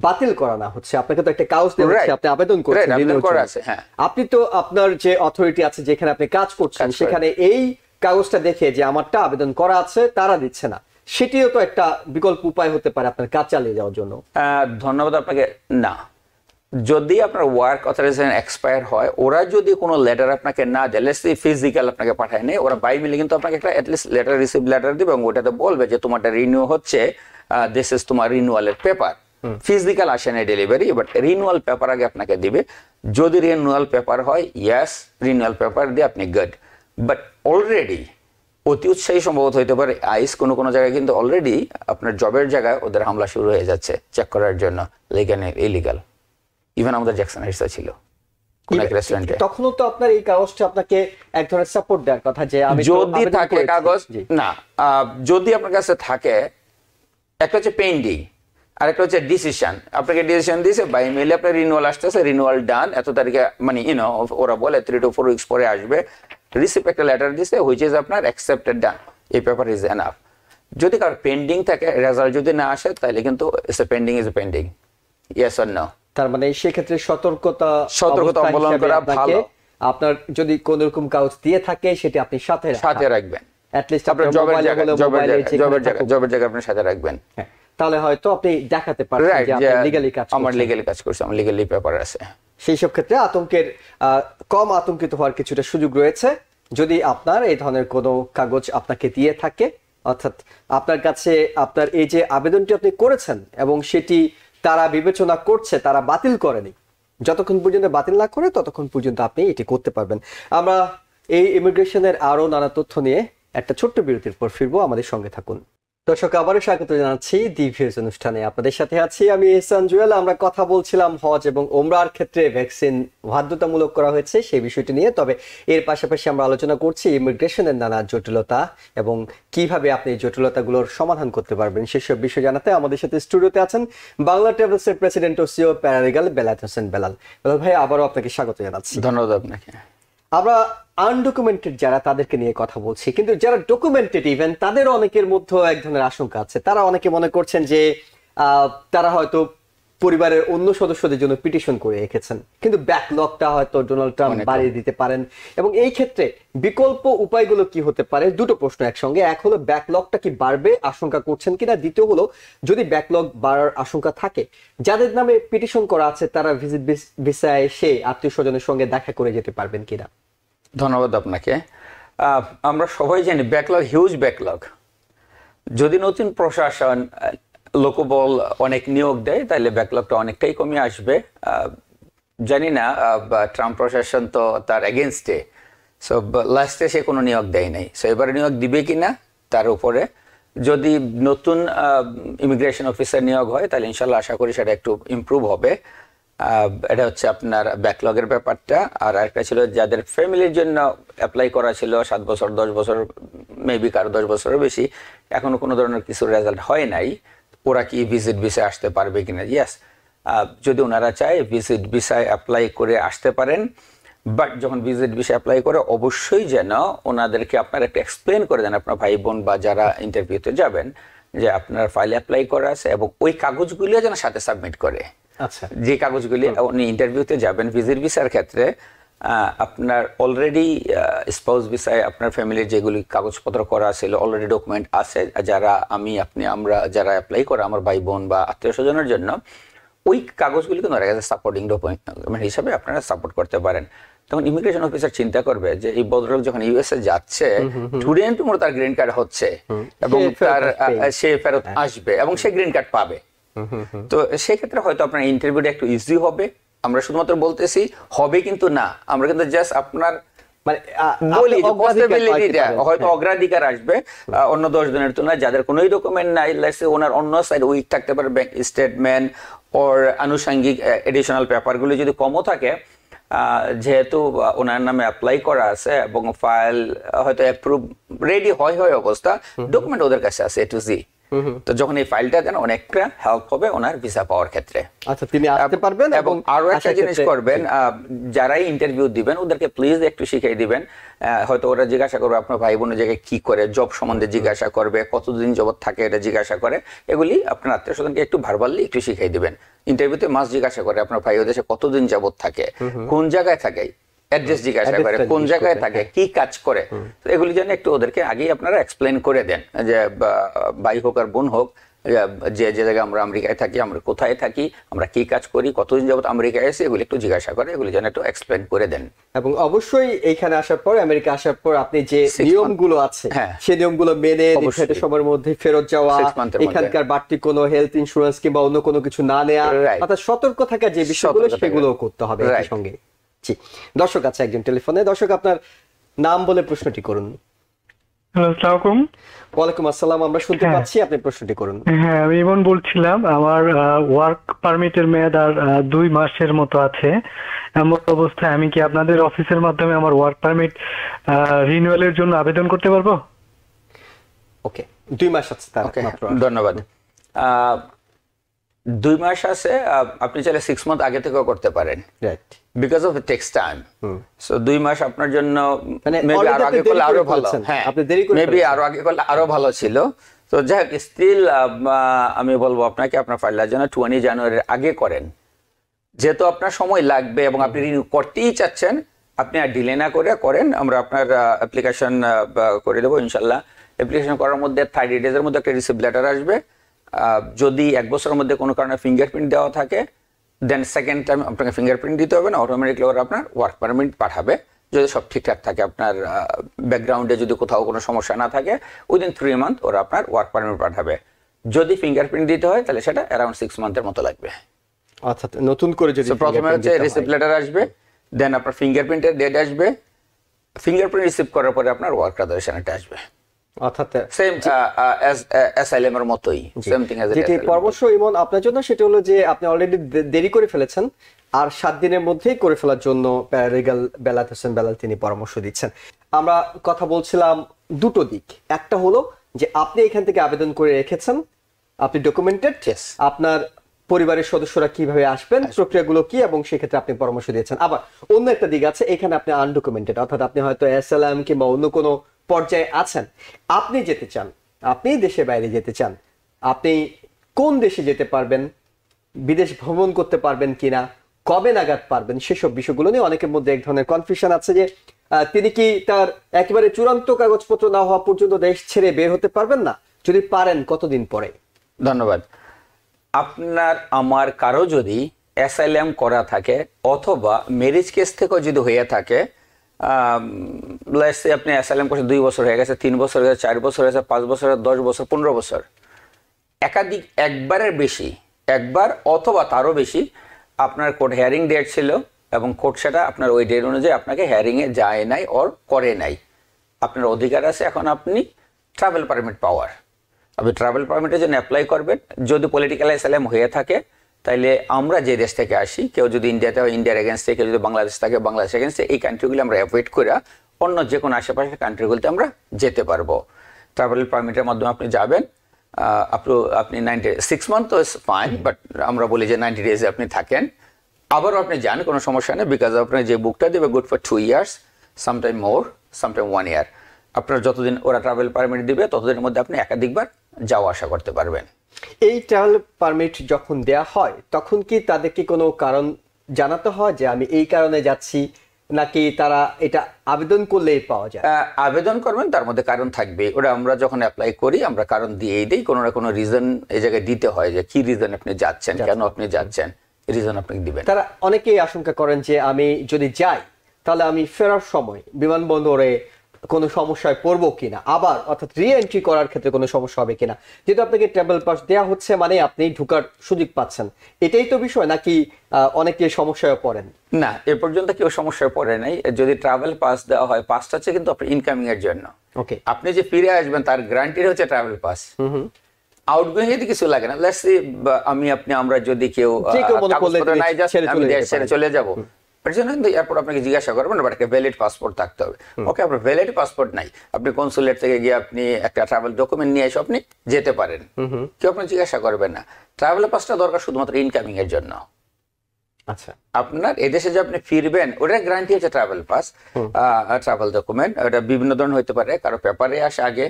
বাতিল করা না হচ্ছে, আপনাকে তো একটা কাগজ দেওয়া হচ্ছে, আপনি আবেদন করছেন, আপনি তো আপনার যে অথরিটি আছে যেখানে আপনি কাজ করছেন সেখানে এই কাগজটা দেখে যে আমারটা আবেদন করা আছে তারা দিচ্ছে না, সেটিও তো একটা বিকল্প উপায় হতে পারে আপনার কাজ চালিয়ে যাওয়ার জন্য। ধন্যবাদ আপনাকে। না, যদি আপনার ওয়ার্ক অথরাইজেশন এক্সপায়ার হয়, ওরা যদি কোনো লেটার আপনাকে না দেয়, লেটস সে ফিজিক্যাল আপনাকে পাঠায় নেই, ওরা বাই মেলে কিন্তু আপনাকে একটা অ্যাটলিস্ট লেটার রিসিভ লেটার দিবে এবং ওটাতে বলবে যে তোমারটা রিনিউ হচ্ছে, দিস ইজ তোমার রিনিউয়ালের পেপার। ফিজিক্যাল আসে না ডেলিভারি, বাট রিনিউয়াল পেপার আগে আপনাকে দিবে। যদি রিনিউয়াল পেপার হয়, ইয়েস, রিনিউয়াল পেপার দিয়ে আপনি গুড। বাট অলরেডি অতি উৎসাহী সম্ভবত হইতে পারে আইস কোনো জায়গায় কিন্তু অলরেডি আপনার জবের জায়গায় ওদের হামলা শুরু হয়ে যাচ্ছে চেক করার জন্য লিগ্যাল ইলিগাল। ইভেন আমাদের জ্যাকসন হাইটসে ছিল কোন এক রেস্টুরেন্টে। তখনও তো আপনার এই কাগজটা আপনাকে এক ধরনের সাপোর্ট দেওয়ার কথা যে আমি যদি থাকে কাগজ না, যদি আপনার কাছে থাকে, একটা হচ্ছে পেন্ডিং আর একটা হচ্ছে ডিসিশন। আপনাকে ডিসিশন দিয়েছে বা ইমেইলে আপনার রিনিউয়াল আসতেছে, রিনিউয়াল ডান এত তারিখে, মানে ওরা বলে 3 to 4 উইকস পরে আসবে। রিসিপ্ট একটা লেটার দিছে হুইচ ইজ আপনার অ্যাকসেপ্টেড ডান, এই পেপার ইজ এনাফ। যদি কারো পেন্ডিং থাকে, রেজাল্ট যদি না আসে, তাহলে কিন্তু pending is pending, yes or no. তার মানে সেই ক্ষেত্রে সতর্কতা অবলম্বন করা ভালো। আপনার যদি কোন রকম কাগজ দিয়ে থাকে সেটা আপনি সাথে রাখবেন, অ্যাট লিস্ট আপনার জবের জায়গা আপনার সাথে রাখবেন। তাহলে হয়তো আপনি দেখাতে পারবেন যে আপনি লিগ্যালি কাজ করছেন, আমার লিগ্যালি কাজ করছি, আমার লিগ্যালি পেপার আছে। সেই সব ক্ষেত্রে কম আতঙ্কিত হওয়ার কিছুটা সুযোগ রয়েছে যদি আপনার এই ধরনের কোনো কাগজ আপনাকে দিয়ে থাকে, অর্থাৎ আপনার কাছে আপনার এই যে আবেদনটি আপনি করেছেন এবং সেটি তারা বিবেচনা করছে, তারা বাতিল করেনি, যতক্ষণ পর্যন্ত বাতিল না করে ততক্ষণ পর্যন্ত আপনি এটি করতে পারবেন। আমরা এই ইমিগ্রেশনের আরো নানা তথ্য নিয়ে একটা ছোট্ট বিরতির পর ফিরবো, আমাদের সঙ্গে থাকুন। দর্শক, আবারও স্বাগত জানাচ্ছি দি ভিউজ অনুষ্ঠানে, আপনাদের সাথে আছি আমি এহসান জুয়েল। আমরা কথা বলছিলাম হজ এবং ওমরার ক্ষেত্রে ভ্যাকসিন বাধ্যতামূলক করা হয়েছে সেই বিষয়টি নিয়ে। তবে এর পাশাপাশি আমরা আলোচনা করছি ইমিগ্রেশনের নানা জটিলতা এবং কিভাবে আপনি এই জটিলতাগুলোর সমাধান করতে পারবেন সেসব বিষয় জানাতে আমাদের সাথে স্টুডিওতে আছেন বাংলা ট্রাভেলসের প্রেসিডেন্ট ও সিও প্যারালিগাল বেলায়েত হোসেন বেলাল। বেলাল ভাই, আবারও আপনাকে স্বাগত জানাচ্ছি। ধন্যবাদ আপনাকে। আমরা আনডকুমেন্টেড যারা, তাদেরকে নিয়ে কথা বলছি, কিন্তু যারা ডকুমেন্টেড ইভেন তাদের অনেকের মধ্যে এক ধরনের আশঙ্কা আছে। তারা অনেকে মনে করছেন যে তারা হয়তো পরিবারের অন্য সদস্যদের জন্য পিটিশন করে রেখেছেন, কিন্তু ব্যাকলগটা হয়তো ডোনাল্ড ট্রাম্প বাড়িয়ে দিতে পারেন। এবং এই ক্ষেত্রে বিকল্প উপায়গুলো কি হতে পারে? দুটো প্রশ্ন একসঙ্গে। এক হলো ব্যাকলগটা কি বাড়বে আশঙ্কা করছেন কিনা, দ্বিতীয় হলো যদি ব্যাকলগ বাড়ার আশঙ্কা থাকে, যাদের নামে পিটিশন করা আছে তারা ভিজিট ভিসায় এসে আত্মীয় স্বজনের সঙ্গে দেখা করে যেতে পারবেন কিনা? ধন্যবাদ আপনাকে। আমরা সবাই জানি ব্যাকলগ, হিউজ ব্যাকলগ। যদি নতুন প্রশাসন লোকবল অনেক নিয়োগ দেয় তাহলে ব্যাকলগটা অনেকটাই কমে আসবে। জানি না, ট্রাম্প প্রশাসন তো তার এগেনস্টে, সো লাস্টে সে কোনো নিয়োগ দেয় নাই। সো এবারে নিয়োগ দিবে কিনা তার উপরে। যদি নতুন ইমিগ্রেশন অফিসার নিয়োগ হয় তাহলে ইনশাল্লাহ আশা করি সেটা একটু ইমপ্রুভ হবে। এটা হচ্ছে আপনার ব্যাকলগের ব্যাপারটা। আর একটা ছিল যাদের ফ্যামিলির জন্য অ্যাপ্লাই করা ছিল 7 বছর 10 বছর, মেবি কারো 10 বছরের বেশি, এখনো কোনো ধরনের কিছু রেজাল্ট হয় নাই। ওরা কি ভিজিট ভিসায় আসতে পারবে কিনা? ইয়েস, যদি ওনারা চায় ভিজিট ভিসায় অ্যাপ্লাই করে আসতে পারেন। বাট যখন ভিজিট ভিসা অ্যাপ্লাই করে অবশ্যই যেন ওনাদেরকে আপনার একটা এক্সপ্লেন করে দেন, আপনার ভাই বোন বা যারা ইন্টারভিউতে যাবেন, যে আপনার ফাইল অ্যাপ্লাই করা আছে এবং ওই কাগজগুলিও যেন সাথে সাবমিট করে। আচ্ছা, যে কাগজগুলি উনি ইন্টারভিউতে যাবেন ভিজিট ভিসার ক্ষেত্রে, আপনার অলরেডি স্পাউস ভিসায় আপনার ফ্যামিলির যেগুলি কাগজপত্র করা ছিল অলরেডি ডকুমেন্ট আছে, যারা আমরা যারা অ্যাপ্লাই করে আমার ভাই বোন বা আত্মীয় স্বজনের জন্য, ওই কাগজগুলি কিন্তু সাপোর্টিং ডকুমেন্ট হিসাবে আপনারা সাপোর্ট করতে পারেন। তখন ইমিগ্রেশন অফিসার চিন্তা করবে যে এই ভদ্রলোক যখন ইউএসএ যাচ্ছে, স্টুডেন্ট তার গ্রিন কার্ড হচ্ছে এবং সে ফেরত আসবে এবং সে গ্রিন কার্ড পাবে। তো সেক্ষেত্রে হয়তো আপনার ইন্টারভিউটা একটু ইজি হবে। আমরা শুধুমাত্র বলতেছি হবে কিন্তু না, আমরা কিন্তু জাস্ট আপনার বলি যে পসিবিলিটিটা হয়তো অগ্রাধিকার আসবে অন্য 10 জনের তুলনায় যাদের কোনো ডকুমেন্ট নাই। ওনার অন্য সাইড উইক থাকতে পারে, ব্যাংক স্টেটমেন্ট ওর আনুষঙ্গিক এডিশনাল পেপারগুলি যদি কমও থাকে, যেহেতু ওনার নামে অ্যাপ্লাই করা আছে এবং ফাইল হয়তো অ্যাপ্রুভ রেডি হয় অবস্থা, ডকুমেন্ট ওদের কাছে আছে A to Z। তো যখন এই ফাইলটা দেন অনেকটা হেল্প হবে ওনার ভিসা পাওয়ার ক্ষেত্রে। আচ্ছা, তিনি আসতে পারবেন। এবং আরো একটা জিনিস করবেন, যারাই ইন্টারভিউ দিবেন ওদেরকে প্লিজ একটু শিখিয়ে দিবেন। হয়তো ওরা জিজ্ঞাসা করবে আপনার ভাই বোনের জায়গায় কি করে, জব সম্বন্ধে জিজ্ঞাসা করবে, কতদিন জবত থাকে এটা জিজ্ঞাসা করে। এগুলি আপনার আত্মীয় স্বজনকে একটু ভার্বালি একটু শিখিয়ে দিবেন। ইন্টারভিউতে মাস জিজ্ঞাসা করে আপনার ভাই ও দেশে কতদিন যাবত থাকে, কোন জায়গায় থাকে, অ্যাড্রেস জিজ্ঞাসা করে, কোন জায়গায় থাকে, কি কাজ করে। এগুলি যেন একটু ওদেরকে আগেই আপনারা এক্সপ্লেন করে দেন, যে ভাই হোক আর বোন হোক, যে জায়গায় আমরা আমেরিকায় থাকি, আমরা কোথায় থাকি, আমরা কি কাজ করি, কতদিন যাবত আমেরিকায় এসে, এগুলি একটু জিজ্ঞাসা করে, এগুলি যেন একটু এক্সপ্লেন করে দেন। এবং অবশ্যই এইখানে আসার পর, আমেরিকা আসার পর আপনি যে নিয়মগুলো আছে সেই নিয়মগুলো মেনে নির্ধারিত সময়ের মধ্যে ফেরত যাওয়া, এখানকার বাড়তি কোনো হেলথ ইন্স্যুরেন্স কিংবা অন্য কোনো কিছু না নেওয়া, অর্থাৎ সতর্ক থাকা যে বিষয়গুলো সেগুলো করতে হবে একই সঙ্গে। জি, দর্শক আছে একজন টেলিফোনে। দর্শক, আপনার নাম বলে প্রশ্নটি করুন। হ্যালো, আসসালামু আলাইকুম। ওয়ালাইকুম আসসালাম, আমরা শুনতে হ্যাঁ। পাচ্ছি, আপনি প্রশ্নটি করুন। হ্যাঁ, আমি ইমন বলছিলাম। আমার ওয়ার্ক পারমিটের মেয়াদ আর 2 মাসের মতো আছে। এমন অবস্থায় আমি কি আপনাদের অফিসের মাধ্যমে আমার ওয়ার্ক পারমিট রিনিউয়ালের জন্য আবেদন করতে পারবো? ওকে, 2 মাস আছে তার ওকে, মাত্র। ধন্যবাদ। 2 মাস আছে, আপনি চাইলে 6 মান্থ আগে থেকেও করতে পারেন, right. Because of it takes time. So 2 মাস আপনার জন্য মানে মেবি already আরো আপনি আগে করলে দেরি আরো করে ভালো, ফেলছেন। হ্যাঁ আপনি দেরি করে মেবি ফেলছেন। আরো আগে করলে আরো ভালো ছিল। তো যাই হোক, স্টিল আমি বলবো আপনাকে আপনার ফাইলটার জন্য 20 জানুয়ারির আগে করেন, যেহেতু আপনার সময় লাগবে এবং আপনি রিনিউ করতেই চাচ্ছেন। আপনি আর ডিলে না করে করেন, আমরা আপনার অ্যাপ্লিকেশন করে দেবো ইনশাল্লাহ। অ্যাপ্লিকেশন করার মধ্যে 30 ডেজের মধ্যে একটা রিসিভ লেটার আসবে। যদি 1 বছরের মধ্যে কোনো কারণে ফিঙ্গারপ্রিন্ট দেওয়া থাকে, দেন সেকেন্ড টাইম আপনাকে ফিঙ্গারপ্রিন্ট দিতে হবে না, অটোমেটিকলি ওরা আপনার ওয়ার্ক পারমিট পাঠাবে। যদি সব ঠিকঠাক থাকে, আপনার ব্যাকগ্রাউন্ডে যদি কোথাও কোনো সমস্যা না থাকে, উইদিন 3 মান্থ ওরা আপনার ওয়ার্ক পারমিট পাঠাবে। যদি ফিঙ্গারপ্রিন্ট দিতে হয় তাহলে সেটা অ্যারাউন্ড 6 মান্থের মতো লাগবে। অর্থাৎ নতুন করে যদি প্রথমে হচ্ছে রিসিপ্ট লেটার আসবে, দেন আপনার ফিঙ্গারপ্রিন্টের ডেট আসবে, ফিঙ্গারপ্রিন্ট রিসিভ করার পরে আপনার ওয়ার্ক অথরাইজেশনটা আসবে। অর্থাৎ সেম অ্যাসাইলাম এর মতই, সেম থিং অ্যাজ যেটি পরামর্শ ইমন আপনার জন্য, সেটা হলো যে আপনি অলরেডি দেরি করে ফেলেছেন, আর 7 দিনের মধ্যেই করে ফেলার জন্য প্যারালিগাল বেলাত হোসেন বেলাল তিনি পরামর্শ দিচ্ছেন। আমরা কথা বলছিলাম দুটো দিক। একটা হলো যে আপনি এখান থেকে আবেদন করে রেখেছেন, আপনি ডকুমেন্টেড, Yes. আপনার পরিবারের সদস্যরা কিভাবে আসবেন, প্রক্রিয়াগুলো কি, এবং সেক্ষেত্রে আপনি পরামর্শ দিয়েছেন। আবার অন্য একটা দিক আছে, এখানে আপনি আনডকুমেন্টেড, অর্থাৎ আপনি হয়তো এসএলএম কিংবা অন্য কোনো পর্যায়ে আছেন, আপনি যেতে চান, আপনি দেশের বাইরে যেতে চান, আপনি কোন দেশে যেতে পারবেন, বিদেশ ভ্রমণ করতে পারবেন কিনা, কবে নাগাদ পারবেন, সেসব বিষয়গুলো নিয়ে অনেকের মধ্যে এক ধরনের কনফিউশন আছে যে তিনি কি তার একেবারে চূড়ান্ত কাগজপত্র না হওয়া পর্যন্ত দেশ ছেড়ে বের হতে পারবেন না, যদি পারেন কতদিন পরে? ধন্যবাদ। আপনার আমার কারো যদি অ্যাসাইলাম করা থাকে অথবা ম্যারেজ কেস থেকেও যদি হয়ে থাকে, আপনি অ্যাসাইলাম করছে 2 বছর হয়ে গেছে, 3 বছর হয়ে গেছে, 4 বছর হয়েছে, 5 বছর, 10 বছর, 15 বছর, একাধিক একবারের বেশি, একবার অথবা তারও বেশি আপনার কোর্ট হিয়ারিং ডেট ছিল এবং কোর্ট সেটা আপনার ওই ডেট অনুযায়ী আপনাকে হিয়ারিংয়ে যায় নাই ওর করে নাই, আপনার অধিকার আছে এখন আপনি ট্রাভেল পারমিট পাওয়ার। আপনি ট্রাভেল পারমিটের জন্য অ্যাপ্লাই করবেন। যদি পলিটিক্যাল অ্যাসাইলাম হয়ে থাকে তাইলে আমরা যে দেশ থেকে আসি, কেউ যদি ইন্ডিয়াতে হয় ইন্ডিয়ার এগেনস্টে, কেউ যদি বাংলাদেশ থাকে বাংলাদেশ এগেনস্টে, এই কান্ট্রিগুলো আমরা অ্যাভয়েড করে অন্য যে কোনো আশেপাশের কান্ট্রিগুলোতে আমরা যেতে পারবো। ট্রাভেল পারমিটের মাধ্যমে আপনি যাবেন, আপনি 96 মান্থ তো ফাইন, বাট আমরা বলি যে 90 ডেজে আপনি থাকেন, আবারও আপনি যান, কোনো সমস্যা নেই, বিকজ আপনার যে বুকটা দেবে good for 2 years, sometime more, sometime 1 ইয়ার। আপনার যতদিন ওরা ট্রাভেল পারমিট দিবে ততদিনের মধ্যে আপনি একাধিকবার যাওয়া আসা করতে পারবেন। এই ট্রাভেল পারমিট যখন দেয়া হয় তখন কি তাদেরকে কোনো কারণ জানাতে হয় যে আমি এই কারণে যাচ্ছি, নাকি তারা এটা আবেদন করলেই পাওয়া যায়? আবেদন করবেন, তার মধ্যে কারণ থাকবে। ওরা আমরা যখন অ্যাপ্লাই করি আমরা কারণ দিয়েই দিই, কোনো না কোনো রিজন এই জায়গায় দিতে হয় যে কি রিজন আপনি যাচ্ছেন, কেন আপনি যাচ্ছেন, রিজন আপনি দিবেন। তারা অনেকেই আশঙ্কা করেন যে আমি যদি যাই তাহলে আমি ফেরার সময় বিমানবন্দরে কোনো সমস্যায় পড়বো কিনা, আবার অর্থাৎ রি এন্ট্রি করার ক্ষেত্রে কোনো সমস্যা হবে কিনা। যেহেতু আপনাকে ট্রাভেল পাস দেওয়া হচ্ছে মানে আপনি ঢোকার সুযোগ পাচ্ছেন, এটাই তো বিষয়, নাকি অনেকে সমস্যায় পড়েন? না, এ পর্যন্ত কেউ সমস্যায় পড়ে নাই। যদি ট্রাভেল পাস দেওয়া হয়, পাসটা হচ্ছে কিন্তু আপনার ইনকামিং এর জন্য। ওকে, আপনি যে ফিরে আসবেন তার গ্যারান্টি হচ্ছে ট্রাভেল পাস। আউটগোয়িং এ কিছু লাগে না। লেটস সে আমরা যদি কেউ কাগজপত্র নাই, জাস্ট আমি দেশ ছেড়ে চলে যাব, এর জন্য কিন্তু এয়ারপোর্ট আপনাকে জিজ্ঞাসা করবেন বাট একটা ভ্যালিড পাসপোর্ট থাকতে হবে। ওকে, আপনার ভ্যালিড পাসপোর্ট নাই, আপনি কনসুলেট থেকে গিয়ে আপনি একটা ট্রাভেল ডকুমেন্ট নিয়ে এসে আপনি যেতে পারেন, কেউ আপনি জিজ্ঞাসা করবেন না। ট্রাভেল পাসটা দরকার শুধুমাত্র ইনকামিং এর জন্য। আচ্ছা, আপনার এদেশে যে আপনি ফিরবেন ওটার গ্যারান্টি হচ্ছে ট্রাভেল পাস, ট্রাভেল ডকুমেন্ট। ওটা বিভিন্ন ধরনের হইতে পারে, কারো পেপারে আসে আগে,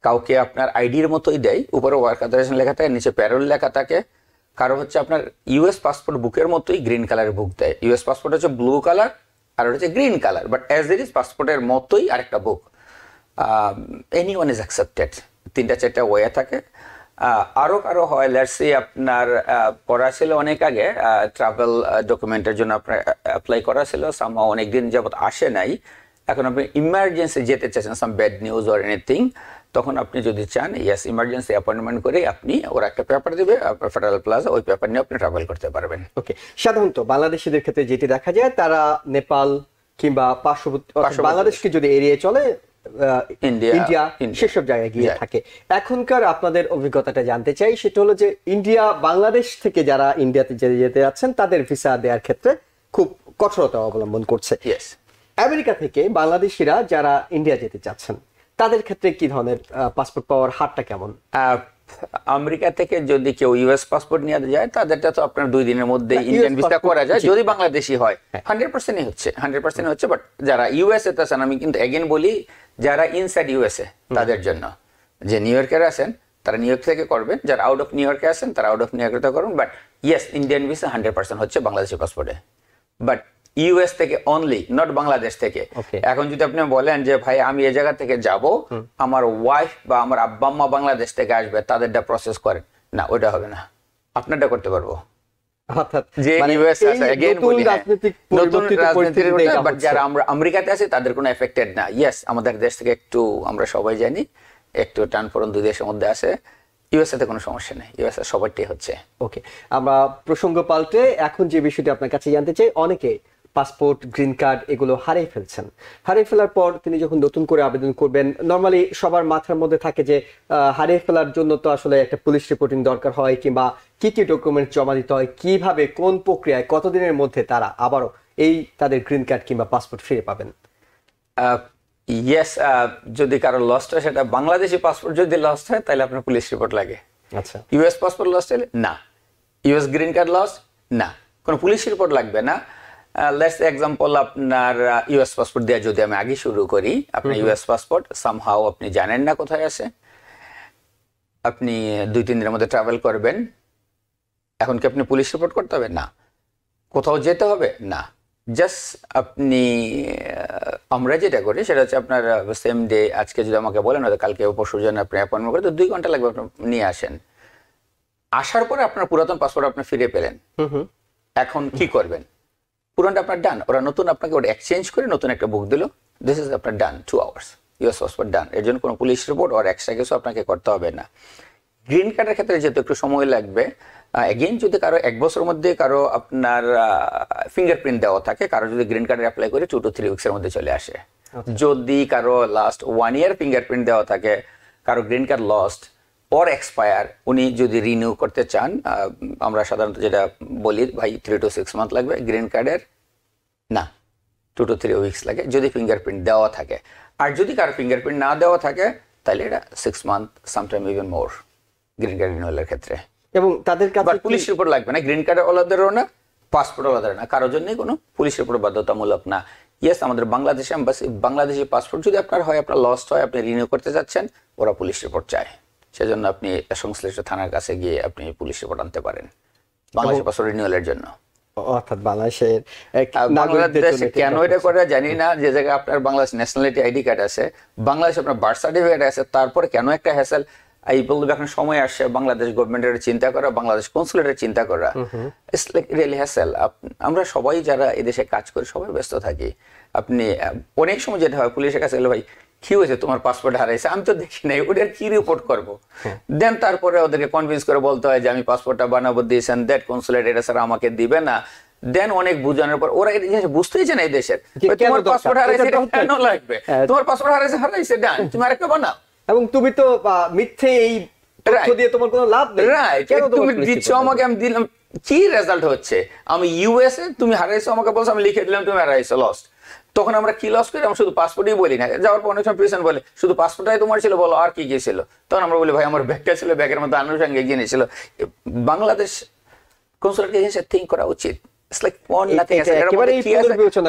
কাউকে আপনার আইডির মতোই দেয়, উপরে ওয়ার্ক অথরাইজেশন লেখা থাকে, নিচে প্যারোল লেখা থাকে। কারো হচ্ছে আপনার ইউএস পাসপোর্ট বুকের মতোই গ্রিন কালারের বুক দেয়। ইউএস পাসপোর্ট হচ্ছে ব্লু কালার আর হচ্ছে green colour, but as it is পাসপোর্টের মতোই আরেকটা book. Any one is accepted. 3-4টা ওয়ে থাকে। আরো কারো হয়, লেটস সে আপনার করা ছিল অনেক আগে, ট্রাভেল ডকুমেন্টের জন্য আপনার অ্যাপ্লাই করা ছিল, সামহাও অনেকদিন যাবত আসে নাই, এখন আপনি ইমার্জেন্সি যেতে চাচ্ছেন, some bad news or anything, তখন আপনি যদি চান ইয়েস ইমার্জেন্সি অ্যাপয়েন্টমেন্ট করে আপনি ওরা একটা পেপার দেবে আপনার ফেডারেল প্লাজা, ওই পেপার নিয়ে আপনি ট্রাভেল করতে পারবেন। ওকে, সাধারণত বাংলাদেশিদের ক্ষেত্রে যেটি দেখা যায়, তারা নেপাল কিংবা পার্শ্ববর্তী অর্থাৎ পার্শ্ববর্তী বাংলাদেশকে যদি এড়িয়ে চলে ইন্ডিয়া ইন্ডিয়া সেসব জায়গায় গিয়ে থাকে। এখনকার আপনাদের অভিজ্ঞতাটা জানতে চাই, সেটা হলো যে ইন্ডিয়া বাংলাদেশ থেকে যারা ইন্ডিয়াতে যেতে যাচ্ছেন তাদের ভিসা দেওয়ার ক্ষেত্রে খুব কঠোরতা অবলম্বন করছে। ইয়েস। আমেরিকা থেকে বাংলাদেশিরা যারা ইন্ডিয়া যেতে চাচ্ছেন তাদের ক্ষেত্রে কি ধরনের পাসপোর্ট পাওয়ার হারটা কেমন? আমেরিকা থেকে যদি কেউ ইউএস পাসপোর্ট নিয়ে যায় তাদেরটা তো আপনার 2 দিনের মধ্যে ইন্ডিয়ান ভিসা করা যায়, যদি বাংলাদেশি হয় 100%ই হচ্ছে, 100% হচ্ছে। বাট যারা ইউএসএ তে আছেন, আমি কিন্তু এগেন বলি, যারা ইনসাইড ইউএসএ তাদের জন্য, যে নিউ ইয়র্কের আছেন তারা নিউ ইয়র্ক থেকে করবেন, যারা আউট অফ নিউ ইয়র্কে আছেন তারা আউট অফ নিউ ইয়র্ক থেকে করবেন। বাট ইয়েস, ইন্ডিয়ান ভিসা 100% হচ্ছে বাংলাদেশি পাসপোর্টে, বাট ইউএস থেকে অনলি, নট বাংলাদেশ থেকে। এখন যদি আপনি বলেন যে ভাই আমি এই জায়গা থেকে যাব, আমার ওয়াইফ বা আমার আব্বা আম্মা বাংলাদেশ থেকে আসবে, তাদেরটা প্রসেস করেন না, ওইটা হবে না, আপনারটা করতে পারবো। যে ইউএস আছে, এগেইন বলি, নতুন রাজনীতির, বাট যারা আমরা আমেরিকাতে আছি তাদের কোনো এফেক্টেড না। ইয়েস, আমাদের দেশ থেকে একটু, আমরা সবাই জানি, একটু টানপোড়েন 2 দেশের মধ্যে আছে। ইউএসএ তে কোনো সমস্যা নেই, ইউএসএ সবারটাই হচ্ছে। ওকে, আমরা প্রসঙ্গ পাল্টে এখন যে বিষয়টি আপনার কাছে জানতে চাই, অনেকে পাসপোর্ট, গ্রিন কার্ড এগুলো হারিয়ে ফেলছেন। হারিয়ে ফেলার পর তিনি যখন নতুন করে আবেদন করবেন, নরমালি সবার মাথার মধ্যে থাকে যে হারিয়ে ফেলার জন্য তো আসলে একটা পুলিশ রিপোর্টিং দরকার হয়, কিংবা কি কি ডকুমেন্ট জমা দিতে হয়, কিভাবে কোন প্রক্রিয়ায় কতদিনের মধ্যে তারা আবারও এই তাদের গ্রিন কার্ড কিংবা পাসপোর্ট ফিরে পাবেন? ইয়েস, যদি কারো লস্ট হয়, সেটা বাংলাদেশি পাসপোর্ট যদি লস্ট হয় তাহলে আপনার পুলিশ রিপোর্ট লাগে। আচ্ছা, ইউএস পাসপোর্ট লস্ট হলে না, ইউএস গ্রিন কার্ড লস্ট না, কোনো পুলিশ রিপোর্ট লাগবে না। লেটস এক্সাম্পল, আপনার ইউএস পাসপোর্ট দেওয়া যদি আমি আগে শুরু করি, আপনার ইউএস পাসপোর্ট সামহাও আপনি জানেন না কোথায় আছে, আপনি 2-3 দিনের মধ্যে ট্রাভেল করবেন, এখন কি আপনি পুলিশ রিপোর্ট করতে হবে? না। কোথাও যেতে হবে? না। জাস্ট আপনি, আমরা যেটা করি সেটা হচ্ছে আপনার সেম ডে, আজকে যদি আমাকে বলেন হয়তো কালকে পরশুর জন্য আপনি অ্যাপয়েন্টমেন্ট করে, তো 2 ঘন্টা লাগবে, আপনি নিয়ে আসেন। আসার পরে আপনার পুরাতন পাসপোর্ট আপনি ফিরে পেলেন, এখন কি করবেন? পুরানটা আপনার ডান, ওরা নতুন আপনাকে ওটা এক্সচেঞ্জ করে নতুন একটা বুক দিল, দিস ইজ আপনার ডান, 2 আওয়ার্স ইউএস পাসপোর্ট ডান। এর জন্য কোনো পুলিশ রিপোর্ট আর এক্সট্রা কিছু আপনাকে করতে হবে না। গ্রিন কার্ডের ক্ষেত্রে যেহেতু একটু সময় লাগবে, এগেইন যদি কারো 1 বছরের মধ্যে কারো আপনার ফিঙ্গারপ্রিন্ট দেওয়া থাকে, কারো যদি গ্রিন কার্ডের অ্যাপ্লাই করে 2 to 3 উইক্সের মধ্যে চলে আসে। যদি কারো লাস্ট 1 ইয়ার ফিঙ্গারপ্রিন্ট দেওয়া থাকে, কারো green card lost or expire, উনি যদি রিনিউ করতে চান, আমরা সাধারণত যেটা বলি ভাই 3 to 6 মান্থ লাগবে, গ্রিন কার্ডের না 2 to 3 উইক্স লাগে যদি ফিঙ্গারপ্রিন্ট দেওয়া থাকে। আর যদি কারো ফিঙ্গারপ্রিন্ট না দেওয়া থাকে তাহলে এটা 6 month, sometime even more, green card রিনিউয়ালের ক্ষেত্রে। এবং তাদের কাছে পুলিশ রিপোর্ট লাগবে না, গ্রিন কার্ডের ওলাদেরও না, পাসপোর্ট ওলাদেরও না, কারোর জন্যই কোনো পুলিশ রিপোর্ট বাধ্যতামূলক না। ইয়েস, আমাদের বাংলাদেশে এম্বাসি, বাংলাদেশি পাসপোর্ট যদি আপনার হয়, আপনার লস্ট হয়, আপনি রিনিউ করতে যাচ্ছেন, ওরা পুলিশ রিপোর্ট চায়, সেজন্য আপনি সংশ্লিষ্ট থানার কাছে গিয়ে আপনি পুলিশ রিপোর্ট আনতে পারেন বাংলাদেশি পাসপোর্ট রিনিউয়ালের জন্য। অর্থাৎ বাংলাদেশের বাংলাদেশে কেন এটা করে জানি না, যে জায়গায় আপনার বাংলাদেশ ন্যাশনালিটি আইডি কার্ড আছে, বাংলাদেশে আপনার বার্থ সার্টিফিকেট আছে, তারপরে কেন একটা হ্যাসেল? এই বলতে এখন সময় আসছে বাংলাদেশ গভর্নমেন্টের চিন্তা করা, বাংলাদেশ কনসুলেটের চিন্তা করা, ইটস লাইক রিয়েলি হ্যাসেল। আমরা সবাই যারা এদেশে কাজ করি সবাই ব্যস্ত থাকি। আপনি অনেক সময় যেটা হয়, পুলিশের কাছে গেলে ভাই কি হয়েছে, তোমার পাসপোর্ট হারাইছে, আমি তো দেখি নাই, ওদের কি রিপোর্ট করবো? দেন তারপরে ওদেরকে কনভিন্স করে বলতে হয় যে আমি পাসপোর্টটা বানাবো, দিয়েছেন দ্যাট কনসুলেট এটা স্যার আমাকে দিবে না। দেন অনেক বুঝানোর পর ওরা এই জিনিস বুঝতেই চায় না এই দেশের, তোমার পাসপোর্ট হারাইছে কেন লাগবে, তোমার পাসপোর্ট হারাইছে ডান, তুমি আরেকটা বানাও। এবং তুমি তো মিথ্যে এই তথ্য দিয়ে তোমার কোনো লাভ নেই, রাইট? তুমি দিচ্ছ আমাকে, আমি দিলাম, কি রেজাল্ট হচ্ছে? আমি ইউএসএ, তুমি হারাইছো আমাকে বলছো, আমি লিখে দিলাম তুমি হারাইছো, লস্ট। তখন আমরা কি লস করি? আমরা শুধু পাসপোর্টই বলি না, যাওয়ার পর অনেক সময় পেশেন্ট বলে শুধু পাসপোর্টটাই তোমার ছিল, বলো আর কি কি ছিল? তখন আমরা বলি ভাই আমার ব্যাগটা ছিল, ব্যাগের মধ্যে আনুষঙ্গিক জিনিস ছিল। বাংলাদেশ কনসুলেটকে জিনিসটা থিঙ্ক করা উচিত।